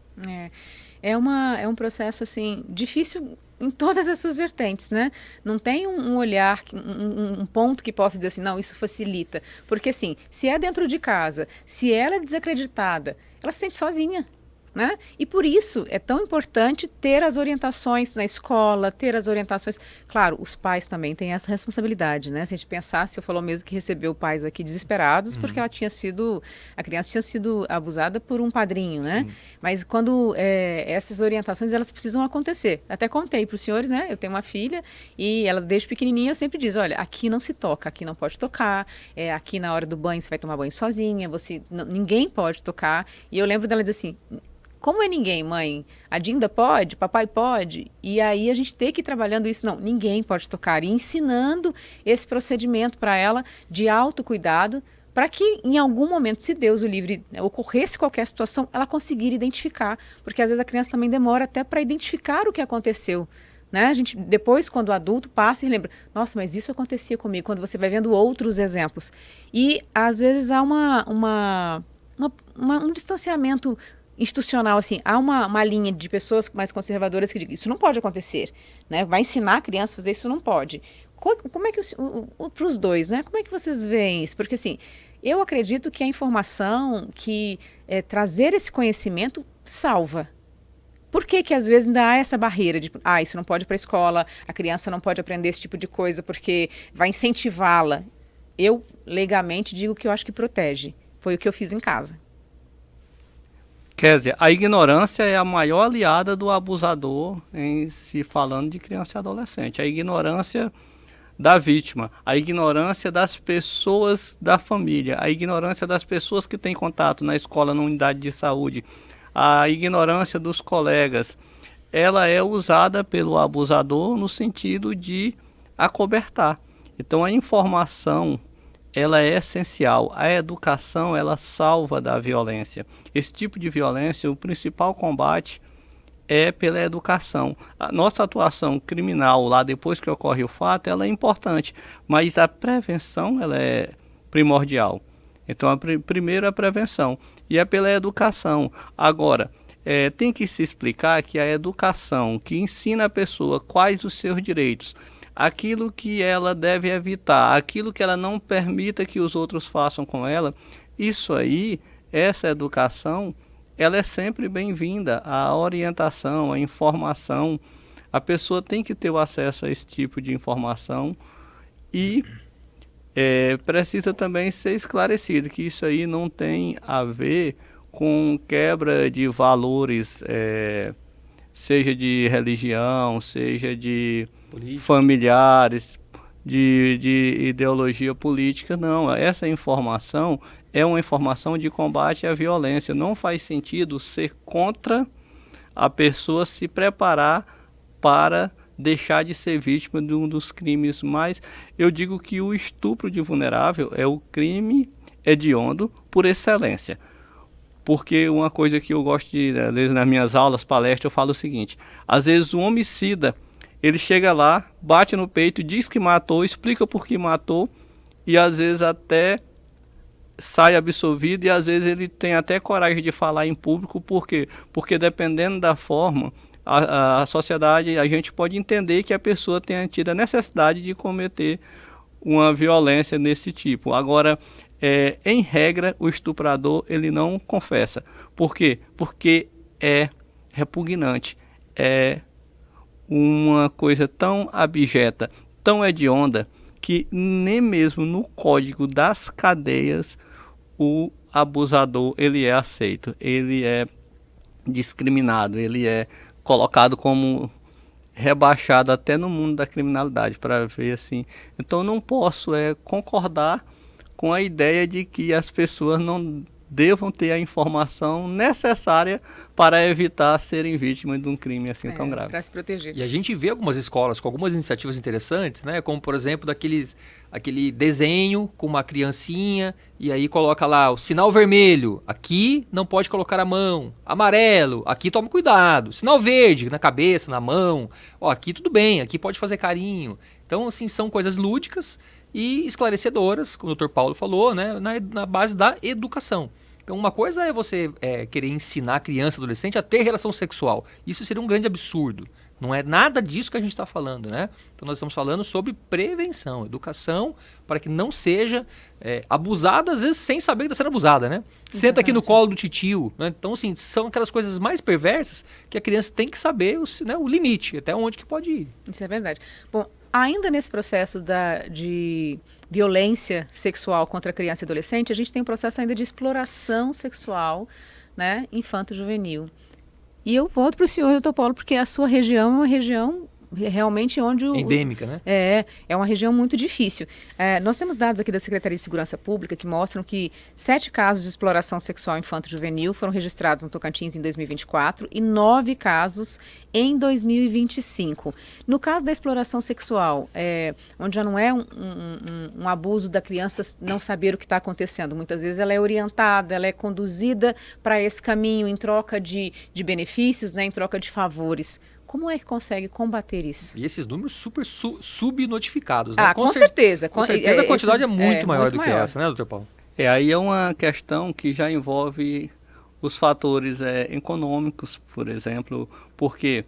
É um processo assim, difícil em todas as suas vertentes, né? Não tem um olhar, um ponto que possa dizer assim, não, isso facilita. Porque assim, se é dentro de casa, se ela é desacreditada, ela se sente sozinha. Né? E por isso é tão importante ter as orientações na escola, ter as orientações... Claro, os pais também têm essa responsabilidade, né? Se a gente pensasse, eu falou mesmo que recebeu pais aqui desesperados porque a criança tinha sido abusada por um padrinho, né? Sim. Mas quando essas orientações, elas precisam acontecer. Até contei para os senhores, né? Eu tenho uma filha e ela desde pequenininha eu sempre diz, olha, aqui não se toca, aqui não pode tocar, aqui na hora do banho você vai tomar banho sozinha, ninguém pode tocar. E eu lembro dela dizer assim... Como é ninguém, mãe? A Dinda pode? Papai pode? E aí a gente tem que ir trabalhando isso. Não, ninguém pode tocar. E ensinando esse procedimento para ela de autocuidado, para que em algum momento, se Deus o livre, ocorresse qualquer situação, ela conseguir identificar. Porque às vezes a criança também demora até para identificar o que aconteceu. Né? A gente, depois, quando o adulto passa e lembra, nossa, mas isso acontecia comigo, quando você vai vendo outros exemplos. E às vezes há um distanciamento institucional, assim, há uma linha de pessoas mais conservadoras que dizem, isso não pode acontecer, né? Vai ensinar a criança a fazer isso, não pode. Como é que, para os dois, né? Como é que vocês veem isso? Porque, assim, eu acredito que a informação, que trazer esse conhecimento salva. Por que às vezes ainda há essa barreira de, isso não pode ir para a escola, a criança não pode aprender esse tipo de coisa porque vai incentivá-la? Eu, legalmente, digo que eu acho que protege. Foi o que eu fiz em casa. Quer dizer, a ignorância é a maior aliada do abusador em se falando de criança e adolescente. A ignorância da vítima, a ignorância das pessoas da família, a ignorância das pessoas que têm contato na escola, na unidade de saúde, a ignorância dos colegas, ela é usada pelo abusador no sentido de acobertar. Então a informação, ela é essencial. A educação, ela salva da violência. Esse tipo de violência, o principal combate é pela educação. A nossa atuação criminal lá depois que ocorre o fato, ela é importante, mas a prevenção, ela é primordial. Então, primeiro a prevenção e é pela educação. Agora, tem que se explicar que a educação que ensina a pessoa quais os seus direitos, aquilo que ela deve evitar, aquilo que ela não permita que os outros façam com ela, isso aí, essa educação, ela é sempre bem-vinda. A orientação, a informação, A pessoa tem que ter o acesso a esse tipo de informação e precisa também ser esclarecido que isso aí não tem a ver com quebra de valores, seja de religião, seja de familiares, de ideologia política. Não, essa informação é uma informação de combate à violência. Não faz sentido ser contra a pessoa se preparar para deixar de ser vítima de um dos crimes mais... Eu digo que o estupro de vulnerável é o crime hediondo por excelência. Porque uma coisa que eu gosto de, às vezes nas minhas aulas, palestras, eu falo o seguinte: às vezes o homicida, ele chega lá, bate no peito, diz que matou, explica por que matou, e às vezes até sai absolvido, e às vezes ele tem até coragem de falar em público. Por quê? Porque dependendo da forma, a sociedade, a gente pode entender que a pessoa tenha tido a necessidade de cometer uma violência desse tipo. Agora, em regra, o estuprador, ele não confessa. Por quê? Porque é repugnante, é uma coisa tão abjeta, tão hedionda, que nem mesmo no código das cadeias o abusador ele é aceito, ele é discriminado, ele é colocado como rebaixado até no mundo da criminalidade, para ver assim. Então não posso concordar com a ideia de que as pessoas não devam ter a informação necessária para evitar serem vítimas de um crime assim tão grave. Para se proteger. E a gente vê algumas escolas com algumas iniciativas interessantes, né? Como, por exemplo, aquele desenho com uma criancinha e aí coloca lá o sinal vermelho, aqui não pode colocar a mão, amarelo, aqui toma cuidado, sinal verde na cabeça, na mão, aqui tudo bem, aqui pode fazer carinho. Então, assim, são coisas lúdicas e esclarecedoras, como o Dr. Paulo falou, né, na base da educação. Então, uma coisa é você querer ensinar a criança, adolescente a ter relação sexual. Isso seria um grande absurdo. Não é nada disso que a gente está falando, né? Então, nós estamos falando sobre prevenção, educação, para que não seja abusada, às vezes, sem saber que está sendo abusada, né? Exatamente. Senta aqui no colo do titio, né? Então, assim, são aquelas coisas mais perversas que a criança tem que saber o limite, até onde que pode ir. Isso é verdade. Bom, ainda nesse processo de violência sexual contra criança e adolescente, a gente tem um processo ainda de exploração sexual, né, infanto-juvenil. E eu volto para o senhor, Dr. Paulo, porque a sua região é uma região realmente onde... endêmica, né? É uma região muito difícil. Nós temos dados aqui da Secretaria de Segurança Pública que mostram que 7 casos de exploração sexual infanto-juvenil foram registrados no Tocantins em 2024 e 9 casos em 2025. No caso da exploração sexual, onde já não é um abuso da criança não saber o que está acontecendo, muitas vezes ela é orientada, ela é conduzida para esse caminho em troca de benefícios, né, em troca de favores. Como é que consegue combater isso? E esses números super subnotificados, né? Com certeza. Com certeza a quantidade é muito maior do que essa, né, doutor Paulo? Aí é uma questão que já envolve os fatores econômicos, por exemplo, porque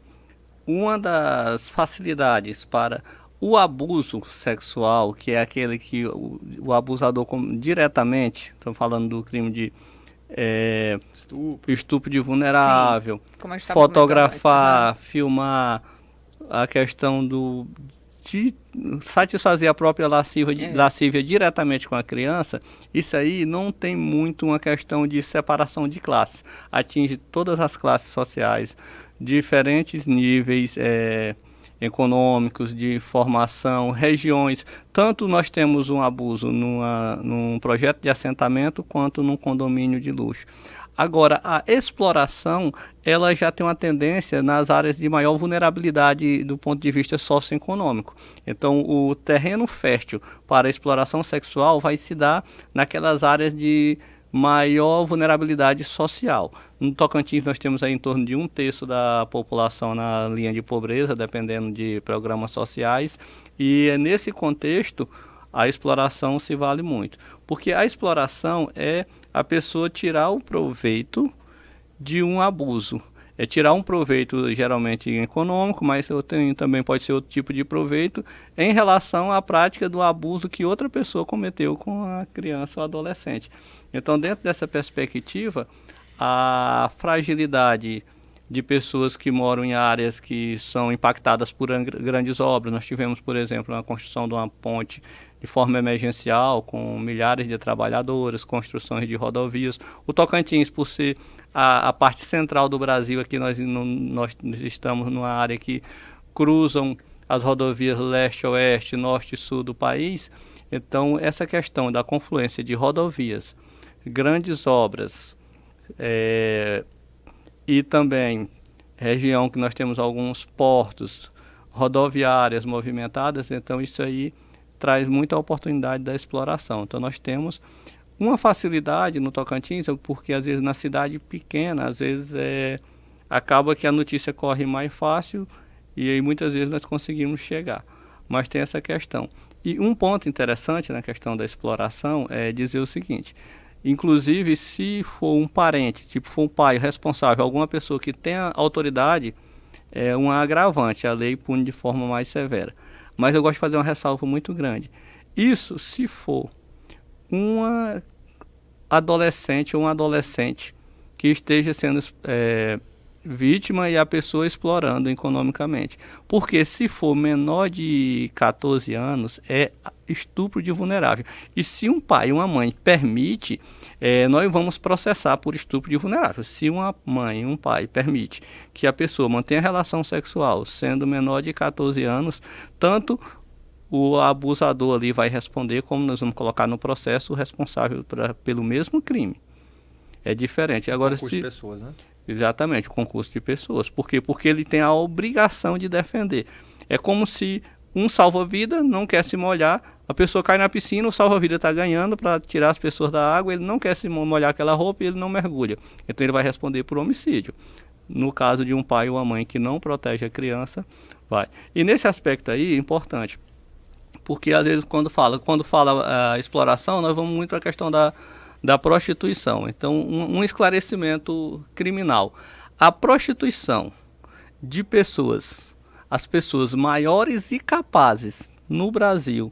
uma das facilidades para o abuso sexual, que é aquele que o abusador diretamente, estou falando do crime de estupro de vulnerável, fotografar, filmar, a questão de satisfazer a própria lascívia diretamente com a criança. Isso aí não tem muito uma questão de separação de classes, atinge todas as classes sociais, diferentes níveis econômicos, de formação, regiões. Tanto nós temos um abuso num projeto de assentamento quanto num condomínio de luxo. Agora, a exploração, ela já tem uma tendência nas áreas de maior vulnerabilidade do ponto de vista socioeconômico. Então, o terreno fértil para a exploração sexual vai se dar naquelas áreas de maior vulnerabilidade social. No Tocantins nós temos aí em torno de 1/3 da população na linha de pobreza, dependendo de programas sociais, e nesse contexto a exploração se vale muito, porque a exploração é a pessoa tirar o proveito de um abuso, é tirar um proveito geralmente econômico, mas também pode ser outro tipo de proveito em relação à prática do abuso que outra pessoa cometeu com a criança ou adolescente. Então, dentro dessa perspectiva, a fragilidade de pessoas que moram em áreas que são impactadas por grandes obras. Nós tivemos, por exemplo, a construção de uma ponte de forma emergencial, com milhares de trabalhadores, construções de rodovias. O Tocantins, por ser a parte central do Brasil, aqui nós estamos numa área que cruzam as rodovias leste, oeste, norte e sul do país. Então, essa questão da confluência de rodovias, grandes obras, e também região que nós temos alguns portos, rodoviárias movimentadas, então isso aí traz muita oportunidade da exploração. Então nós temos uma facilidade no Tocantins, porque às vezes na cidade pequena, às vezes acaba que a notícia corre mais fácil e aí muitas vezes nós conseguimos chegar. Mas tem essa questão. E um ponto interessante na questão da exploração é dizer o seguinte: inclusive, se for um parente, tipo for um pai responsável, alguma pessoa que tenha autoridade, é um agravante, a lei pune de forma mais severa. Mas eu gosto de fazer uma ressalva muito grande. Isso se for uma adolescente ou um adolescente que esteja sendo vítima e a pessoa explorando economicamente. Porque se for menor de 14 anos, é estupro de vulnerável. E se um pai e uma mãe permite, nós vamos processar por estupro de vulnerável. Se uma mãe e um pai permite que a pessoa mantenha relação sexual sendo menor de 14 anos, tanto o abusador ali vai responder, como nós vamos colocar no processo o responsável pelo mesmo crime. É diferente. Agora, concurso de pessoas, né? Exatamente, o concurso de pessoas. Por quê? Porque ele tem a obrigação de defender. É como se um salva-vida não quer se molhar, a pessoa cai na piscina, o salva-vida está ganhando para tirar as pessoas da água, ele não quer se molhar aquela roupa e ele não mergulha. Então ele vai responder por homicídio. No caso de um pai ou uma mãe que não protege a criança, vai. E nesse aspecto aí é importante, porque às vezes quando fala a exploração, nós vamos muito para a questão da prostituição. Então, um esclarecimento criminal. A prostituição de pessoas, as pessoas maiores e capazes no Brasil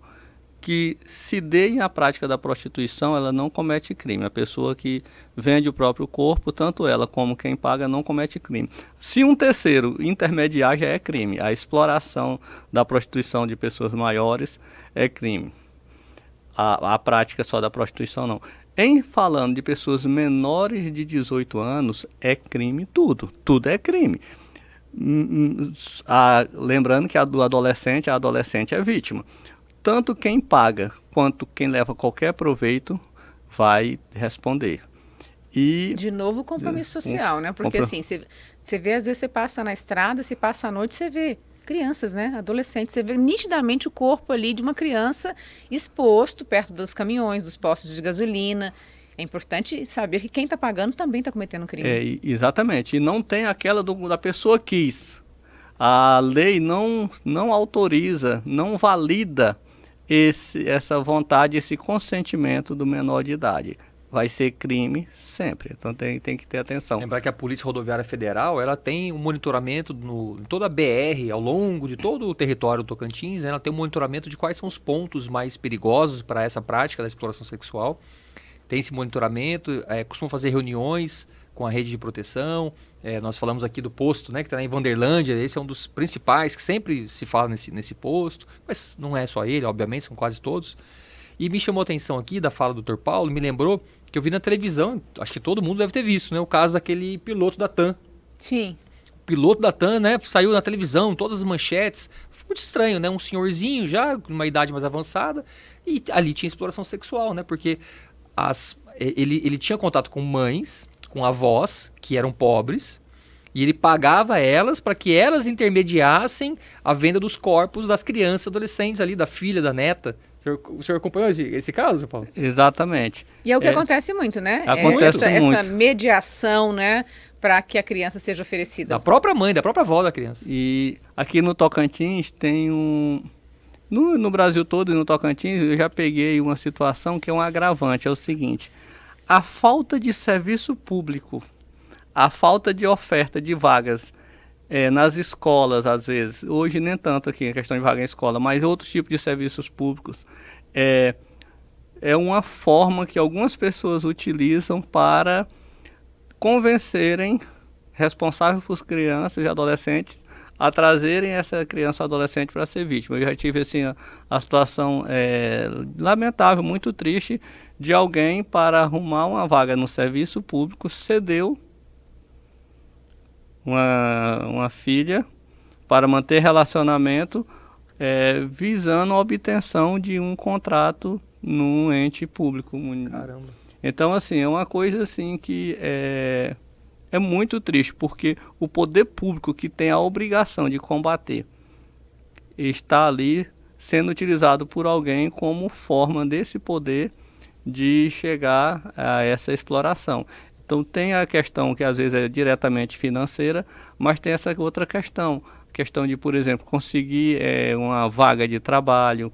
que se deem à prática da prostituição, ela não comete crime. A pessoa que vende o próprio corpo, tanto ela como quem paga, não comete crime. Se um terceiro intermediar, já é crime. A exploração da prostituição de pessoas maiores é crime. A prática só da prostituição, não. Em falando de pessoas menores de 18 anos, é crime tudo. Tudo é crime. Lembrando que a adolescente é vítima. Tanto quem paga quanto quem leva qualquer proveito vai responder. E de novo, compromisso social, né? Porque assim, você vê, às vezes você passa na estrada, se passa à noite, você vê crianças, né? Adolescentes, você vê nitidamente o corpo ali de uma criança exposto perto dos caminhões, dos postos de gasolina. É importante saber que quem está pagando também está cometendo crime. Exatamente. E não tem aquela da pessoa quis. A lei não autoriza, não valida essa vontade, esse consentimento do menor de idade. Vai ser crime sempre, então tem que ter atenção. Lembrar que a Polícia Rodoviária Federal, ela tem um monitoramento em toda a BR, ao longo de todo o território do Tocantins, né? Ela tem um monitoramento de quais são os pontos mais perigosos para essa prática da exploração sexual. Tem esse monitoramento, costumam fazer reuniões com a rede de proteção. Nós falamos aqui do posto, né, que está em Vanderlândia, esse é um dos principais, que sempre se fala nesse posto, mas não é só ele, obviamente, são quase todos. E me chamou a atenção aqui da fala do Dr. Paulo, me lembrou que eu vi na televisão, acho que todo mundo deve ter visto, né, o caso daquele piloto da TAM. Sim. O piloto da TAM, né, saiu na televisão, todas as manchetes, foi muito estranho, né, um senhorzinho já, com uma idade mais avançada, e ali tinha exploração sexual, né, porque ele tinha contato com mães, com avós, que eram pobres, e ele pagava elas para que elas intermediassem a venda dos corpos das crianças adolescentes ali, da filha, da neta. O senhor acompanhou esse caso, Paulo? Exatamente. E é o que acontece muito, né? Acontece muito. Essa mediação, né, para que a criança seja oferecida. Da própria mãe, da própria avó da criança. E aqui no Tocantins tem no Brasil todo e no Tocantins eu já peguei uma situação que é um agravante, é o seguinte: a falta de serviço público, a falta de oferta de vagas nas escolas, às vezes, hoje nem tanto aqui a questão de vaga em escola, mas outros tipos de serviços públicos, é uma forma que algumas pessoas utilizam para convencerem responsável por crianças e adolescentes a trazerem essa criança ou adolescente para ser vítima. Eu já tive assim, a situação lamentável, muito triste, de alguém para arrumar uma vaga no serviço público, cedeu uma filha para manter relacionamento, visando a obtenção de um contrato num ente público. Caramba. Então, assim, é uma coisa assim que é muito triste, porque o poder público, que tem a obrigação de combater, está ali sendo utilizado por alguém como forma desse poder de chegar a essa exploração. Então tem a questão que às vezes é diretamente financeira, mas tem essa outra questão de, por exemplo, conseguir uma vaga de trabalho,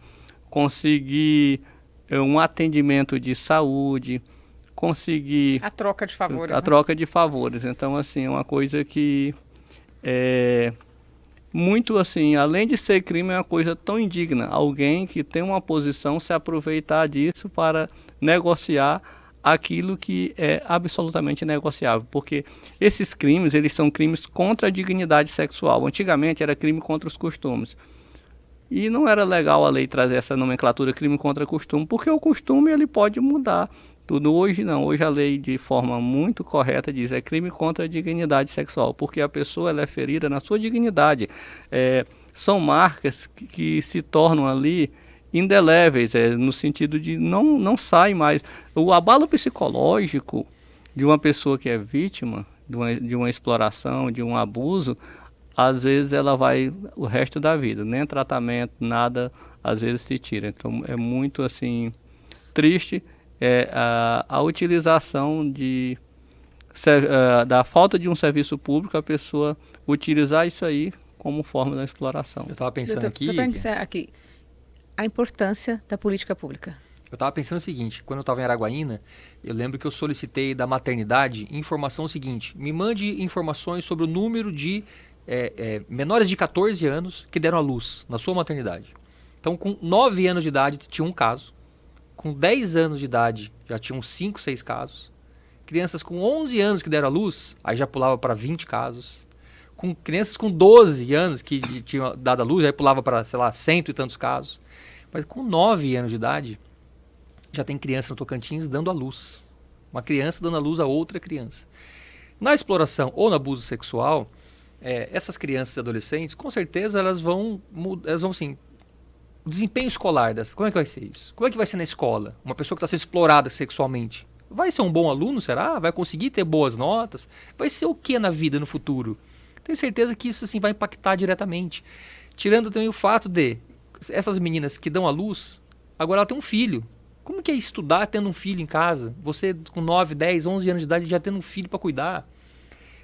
conseguir um atendimento de saúde, conseguir a troca de favores. A troca de favores. Então, assim, é uma coisa que muito assim, além de ser crime, é uma coisa tão indigna. Alguém que tem uma posição se aproveitar disso para negociar aquilo que é absolutamente negociável, porque esses crimes, eles são crimes contra a dignidade sexual. Antigamente era crime contra os costumes. E não era legal a lei trazer essa nomenclatura crime contra costume, porque o costume ele pode mudar tudo. Hoje não, hoje a lei de forma muito correta diz é crime contra a dignidade sexual, porque a pessoa ela é ferida na sua dignidade. São marcas que se tornam ali indeléveis, no sentido de não sai mais. O abalo psicológico de uma pessoa que é vítima de uma exploração, de um abuso, às vezes ela vai o resto da vida, nem tratamento, nada, às vezes se tira. Então é muito assim triste a utilização da falta de um serviço público, a pessoa utilizar isso aí como forma da exploração. Eu estava pensando aqui a importância da política pública. Eu estava pensando o seguinte, quando eu estava em Araguaína, eu lembro que eu solicitei da maternidade informação seguinte: me mande informações sobre o número de menores de 14 anos que deram à luz na sua maternidade. Então, com 9 anos de idade tinha um caso, com 10 anos de idade já tinham 5, 6 casos, crianças com 11 anos que deram à luz, aí já pulava para 20 casos, com crianças com 12 anos que tinham dado à luz, aí pulava para, sei lá, 100 e tantos casos. Mas com 9 anos de idade, já tem criança no Tocantins dando à luz. Uma criança dando à luz a outra criança. Na exploração ou no abuso sexual, essas crianças e adolescentes, com certeza, elas vão assim, o desempenho escolar dessas, como é que vai ser isso? Como é que vai ser na escola? Uma pessoa que está sendo explorada sexualmente, vai ser um bom aluno, será? Vai conseguir ter boas notas? Vai ser o que na vida, no futuro? Tenho certeza que isso assim, vai impactar diretamente. Tirando também o fato de essas meninas que dão à luz, agora ela tem um filho. Como que é estudar tendo um filho em casa? Você com 9, 10, 11 anos de idade já tendo um filho para cuidar.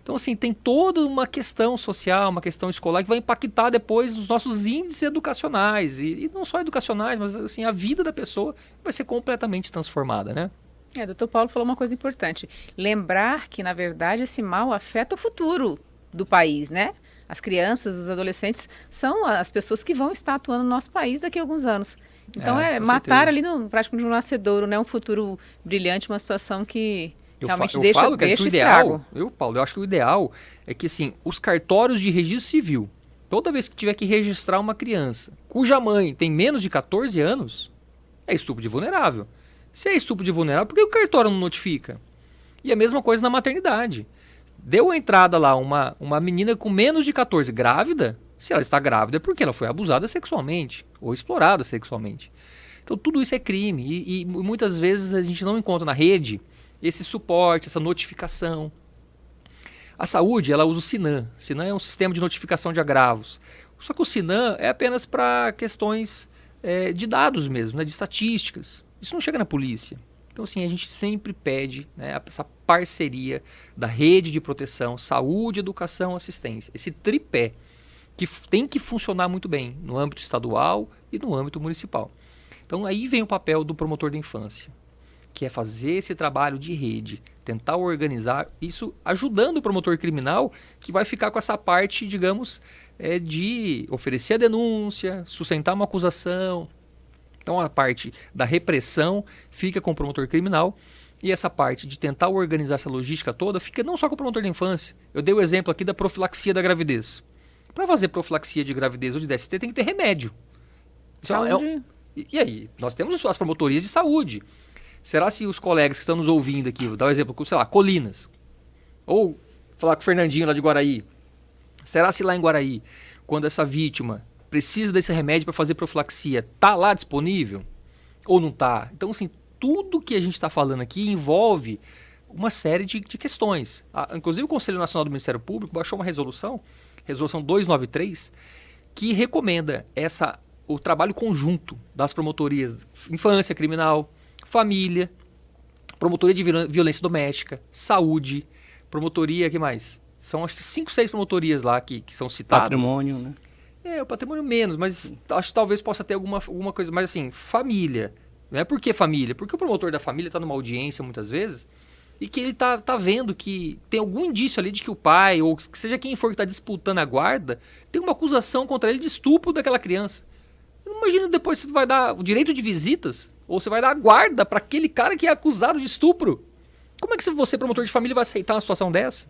Então, assim, tem toda uma questão social, uma questão escolar que vai impactar depois nos nossos índices educacionais. E não só educacionais, mas assim, a vida da pessoa vai ser completamente transformada, né? Dr. Paulo falou uma coisa importante. Lembrar que, na verdade, esse mal afeta o futuro do país, né? As crianças, os adolescentes são as pessoas que vão estar atuando no nosso país daqui a alguns anos. Então matar ali praticamente no nascedouro, né? Um futuro brilhante, uma situação que realmente deixa estrago. Paulo, eu acho que o ideal é que assim, os cartórios de registro civil, toda vez que tiver que registrar uma criança cuja mãe tem menos de 14 anos, é estupro de vulnerável. Se é estupro de vulnerável, por que o cartório não notifica? E a mesma coisa na maternidade. Deu a entrada lá uma menina com menos de 14, grávida, se ela está grávida é porque ela foi abusada sexualmente ou explorada sexualmente. Então tudo isso é crime e muitas vezes a gente não encontra na rede esse suporte, essa notificação. A saúde, ela usa o SINAM. SINAM é um sistema de notificação de agravos. Só que o SINAM é apenas para questões de dados mesmo, né, de estatísticas. Isso não chega na polícia. Então, assim, a gente sempre pede, né, essa parceria da rede de proteção, saúde, educação, assistência. Esse tripé que tem que funcionar muito bem no âmbito estadual e no âmbito municipal. Então, aí vem o papel do promotor da infância, que é fazer esse trabalho de rede, tentar organizar isso, ajudando o promotor criminal, que vai ficar com essa parte, digamos, de oferecer a denúncia, sustentar uma acusação. Então, a parte da repressão fica com o promotor criminal E essa parte de tentar organizar essa logística toda fica não só com o promotor da infância. Eu dei o exemplo aqui da profilaxia da gravidez. Para fazer profilaxia de gravidez ou de DST tem que ter remédio. E aí? Nós temos as promotorias de saúde. Será se os colegas que estão nos ouvindo aqui, vou dar um exemplo, sei lá, Colinas, ou falar com o Fernandinho lá de Guaraí, será se lá em Guaraí, quando essa vítima precisa desse remédio para fazer profilaxia, tá lá disponível? Ou não tá? Então, assim, tudo que a gente está falando aqui envolve uma série de questões. Inclusive, o Conselho Nacional do Ministério Público baixou uma resolução 293, que recomenda o trabalho conjunto das promotorias infância criminal, família, promotoria de violência doméstica, saúde, promotoria, que mais? São acho que 5, 6 promotorias lá que são citadas. Patrimônio, né? O patrimônio menos, mas acho que talvez possa ter alguma coisa. Mas assim, família. Não é por que família? Porque o promotor da família está numa audiência muitas vezes e que ele tá vendo que tem algum indício ali de que o pai, ou que seja quem for que está disputando a guarda, tem uma acusação contra ele de estupro daquela criança. Imagina depois se você vai dar o direito de visitas ou você vai dar a guarda para aquele cara que é acusado de estupro. Como é que você, promotor de família, vai aceitar uma situação dessa?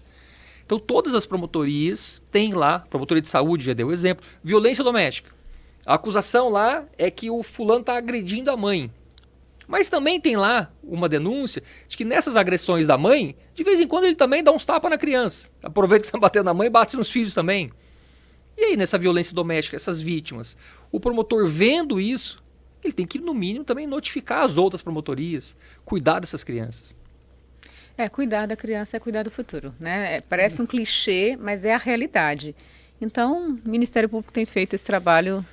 Então todas as promotorias têm lá, promotoria de saúde já deu o exemplo, violência doméstica. A acusação lá é que o fulano está agredindo a mãe. Mas também tem lá uma denúncia de que nessas agressões da mãe, de vez em quando ele também dá uns tapas na criança. Aproveita que está batendo na mãe e bate nos filhos também. E aí nessa violência doméstica, essas vítimas, o promotor vendo isso, ele tem que no mínimo também notificar as outras promotorias, cuidar dessas crianças. Cuidar da criança é cuidar do futuro, né? Parece um clichê, mas é a realidade. Então, o Ministério Público tem feito esse trabalho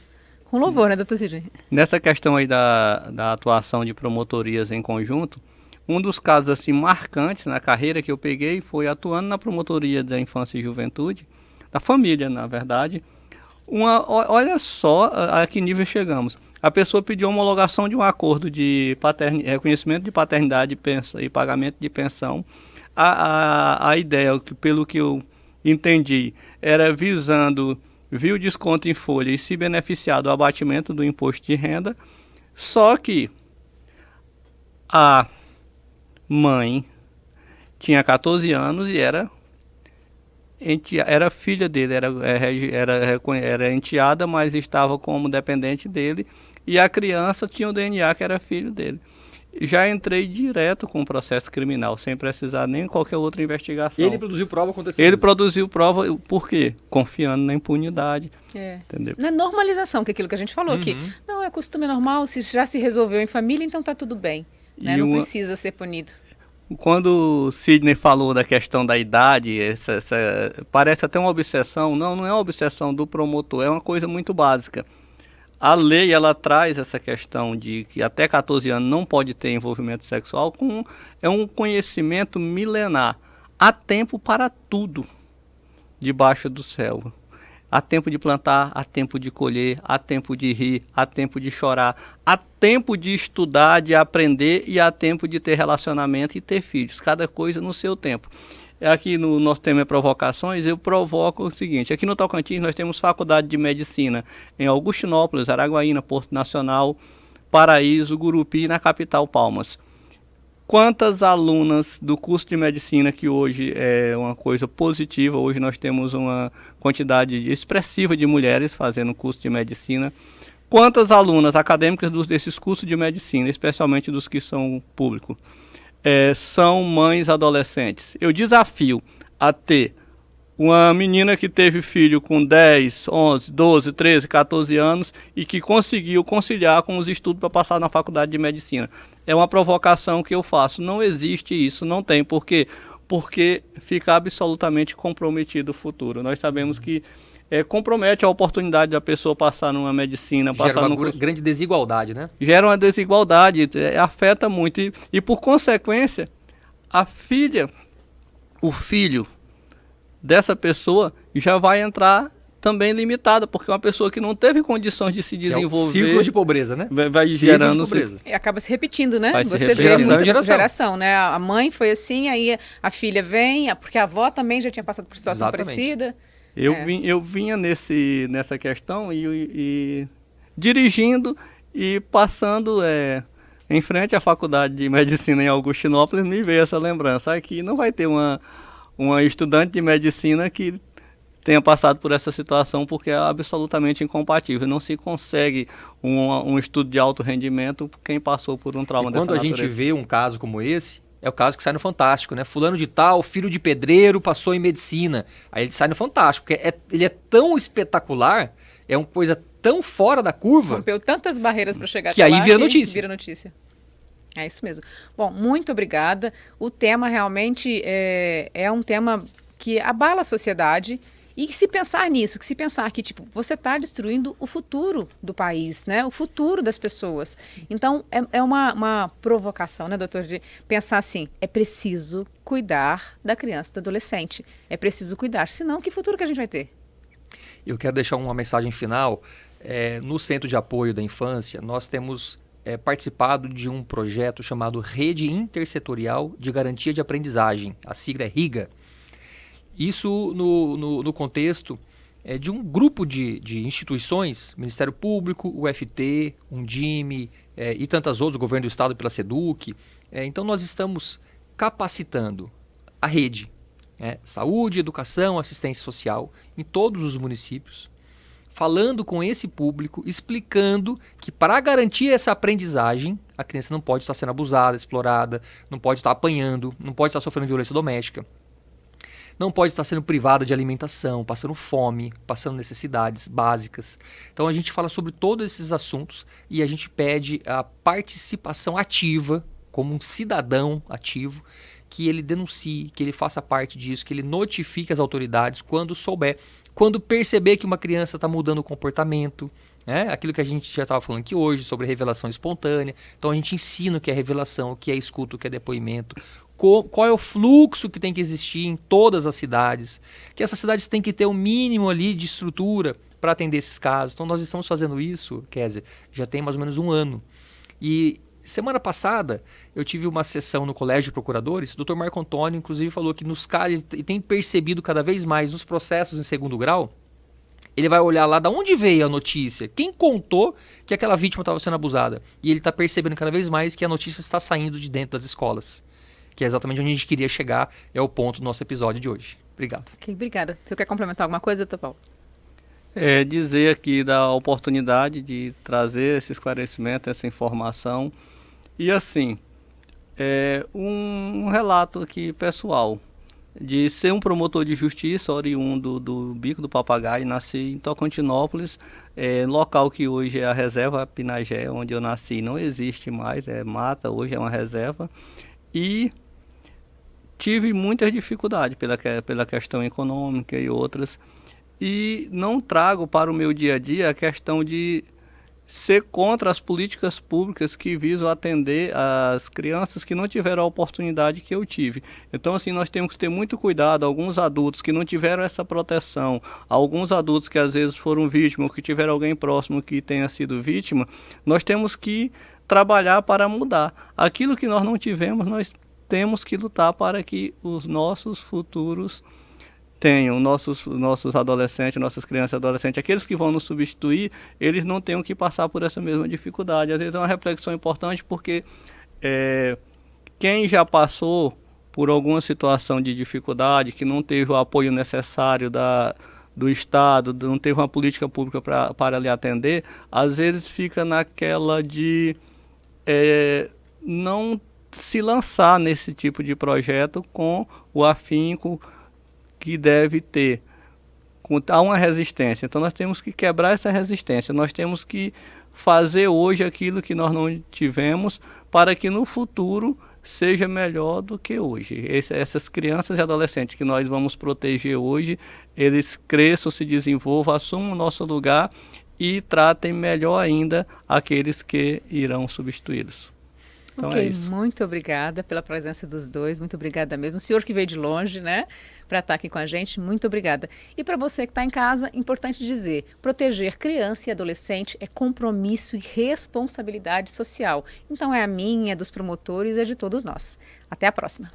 com louvor, né, doutor Sidney? Nessa questão aí da atuação de promotorias em conjunto, um dos casos assim marcantes na carreira que eu peguei foi atuando na promotoria da infância e juventude, da família, na verdade. Olha só a que nível chegamos. A pessoa pediu homologação de um acordo de reconhecimento de paternidade e pagamento de pensão. A ideia, pelo que eu entendi, era visando viu o desconto em folha e se beneficiar do abatimento do imposto de renda, só que a mãe tinha 14 anos e era filha dele, era enteada, mas estava como dependente dele, e a criança tinha o DNA que era filho dele. Já entrei direto com o processo criminal, sem precisar nem qualquer outra investigação. Ele produziu prova contra esse Ele produziu prova, por quê? Confiando na impunidade. Entendeu? Na normalização, que é aquilo que a gente falou aqui. Não, é costume normal, se já se resolveu em família, então está tudo bem. Né? Não precisa ser punido. Quando o Sidney falou da questão da idade, parece até uma obsessão. Não é uma obsessão do promotor, é uma coisa muito básica. A lei, ela traz essa questão de que até 14 anos não pode ter envolvimento sexual, é um conhecimento milenar. Há tempo para tudo debaixo do céu. Há tempo de plantar, há tempo de colher, há tempo de rir, há tempo de chorar, há tempo de estudar, de aprender e há tempo de ter relacionamento e ter filhos. Cada coisa no seu tempo. Aqui no nosso tema é provocações, eu provoco o seguinte: aqui no Tocantins nós temos faculdade de medicina em Augustinópolis, Araguaína, Porto Nacional, Paraíso, Gurupi e na capital Palmas. Quantas alunas do curso de medicina, que hoje é uma coisa positiva, hoje nós temos uma quantidade expressiva de mulheres fazendo curso de medicina, quantas alunas acadêmicas desses cursos de medicina, especialmente dos que são públicos, são mães adolescentes? Eu desafio a ter uma menina que teve filho com 10, 11, 12, 13, 14 anos e que conseguiu conciliar com os estudos para passar na faculdade de medicina. É uma provocação que eu faço. Não existe isso, não tem. Por quê? Porque fica absolutamente comprometido o futuro. Nós sabemos que compromete a oportunidade da pessoa passar numa medicina. Gera uma grande desigualdade, né? Gera uma desigualdade, afeta muito. E por consequência, a filha, o filho dessa pessoa já vai entrar também limitada, porque uma pessoa que não teve condições de se desenvolver... É um círculo de pobreza, né? Vai gerando... E acaba se repetindo, né? Você vê muita geração, né? A mãe foi assim, aí a filha vem, porque a avó também já tinha passado por situação parecida. Eu vinha nessa questão e dirigindo e passando em frente à Faculdade de Medicina em Augustinópolis, me veio essa lembrança. Aqui não vai ter uma estudante de medicina que tenha passado por essa situação, porque é absolutamente incompatível. Não se consegue um estudo de alto rendimento quem passou por um trauma dessa natureza. Quando a gente vê um caso como esse, é o caso que sai no Fantástico, né? Fulano de tal, filho de pedreiro, passou em medicina. Aí ele sai no Fantástico, porque ele é tão espetacular, é uma coisa tão fora da curva. Rompeu tantas barreiras para chegar que até aí lá, vira notícia. Vira notícia. É isso mesmo. Bom, muito obrigada. O tema realmente é um tema que abala a sociedade. E se pensar nisso, que se pensar que tipo, você está destruindo o futuro do país, né? O futuro das pessoas. Então, é uma provocação, né, doutor, de pensar assim, é preciso cuidar da criança e do adolescente. É preciso cuidar, senão que futuro que a gente vai ter? Eu quero deixar uma mensagem final. No Centro de Apoio da Infância, nós temos participado de um projeto chamado Rede Intersetorial de Garantia de Aprendizagem, a sigla é RIGA. Isso no contexto de um grupo de instituições, Ministério Público, UFT, Undime e tantas outras, o Governo do Estado pela SEDUC. Então nós estamos capacitando a rede, saúde, educação, assistência social em todos os municípios, falando com esse público, explicando que para garantir essa aprendizagem, a criança não pode estar sendo abusada, explorada, não pode estar apanhando, não pode estar sofrendo violência doméstica. Não pode estar sendo privada de alimentação, passando fome, passando necessidades básicas. Então a gente fala sobre todos esses assuntos e a gente pede a participação ativa, como um cidadão ativo, que ele denuncie, que ele faça parte disso, que ele notifique as autoridades quando souber, quando perceber que uma criança está mudando o comportamento, aquilo que a gente já estava falando aqui hoje sobre revelação espontânea. Então a gente ensina o que é revelação, o que é escuta, o que é depoimento, qual é o fluxo que tem que existir em todas as cidades, que essas cidades têm que ter o mínimo ali de estrutura para atender esses casos. Então nós estamos fazendo isso, Kézia, já tem mais ou menos um ano. E semana passada eu tive uma sessão no Colégio de Procuradores, o Dr. Marco Antônio inclusive falou que nos casos, ele tem percebido cada vez mais nos processos em segundo grau, ele vai olhar lá de onde veio a notícia, quem contou que aquela vítima estava sendo abusada. E ele está percebendo cada vez mais que a notícia está saindo de dentro das escolas. Que é exatamente onde a gente queria chegar, é o ponto do nosso episódio de hoje. Obrigado. Ok, obrigada. Você quer complementar alguma coisa, doutor Paulo? Dizer aqui da oportunidade de trazer esse esclarecimento, essa informação. E assim, um relato aqui pessoal. De ser um promotor de justiça oriundo do Bico do Papagaio, nasci em Tocantinópolis, local que hoje é a reserva Pinagé, onde eu nasci, não existe mais, é mata, hoje é uma reserva. E tive muitas dificuldades pela questão econômica e outras. E não trago para o meu dia a dia a questão de ser contra as políticas públicas que visam atender as crianças que não tiveram a oportunidade que eu tive. Então, assim, nós temos que ter muito cuidado. Alguns adultos que não tiveram essa proteção, alguns adultos que às vezes foram vítimas, ou que tiveram alguém próximo que tenha sido vítima, nós temos que trabalhar para mudar. Aquilo que nós não tivemos, nós temos que lutar para que os nossos futuros tenham, nossos adolescentes, nossas crianças e adolescentes, aqueles que vão nos substituir, eles não tenham que passar por essa mesma dificuldade. Às vezes é uma reflexão importante porque quem já passou por alguma situação de dificuldade, que não teve o apoio necessário do Estado, não teve uma política pública para lhe atender, às vezes fica naquela de não se lançar nesse tipo de projeto com o afinco que deve ter. Há uma resistência, então nós temos que quebrar essa resistência, nós temos que fazer hoje aquilo que nós não tivemos para que no futuro seja melhor do que hoje. Essas crianças e adolescentes que nós vamos proteger hoje, eles cresçam, se desenvolvam, assumam o nosso lugar e tratem melhor ainda aqueles que irão substituí-los. Então ok, muito obrigada pela presença dos dois, muito obrigada mesmo. O senhor que veio de longe, né, para estar aqui com a gente, muito obrigada. E para você que está em casa, importante dizer, proteger criança e adolescente é compromisso e responsabilidade social. Então é a minha, é dos promotores, é de todos nós. Até a próxima.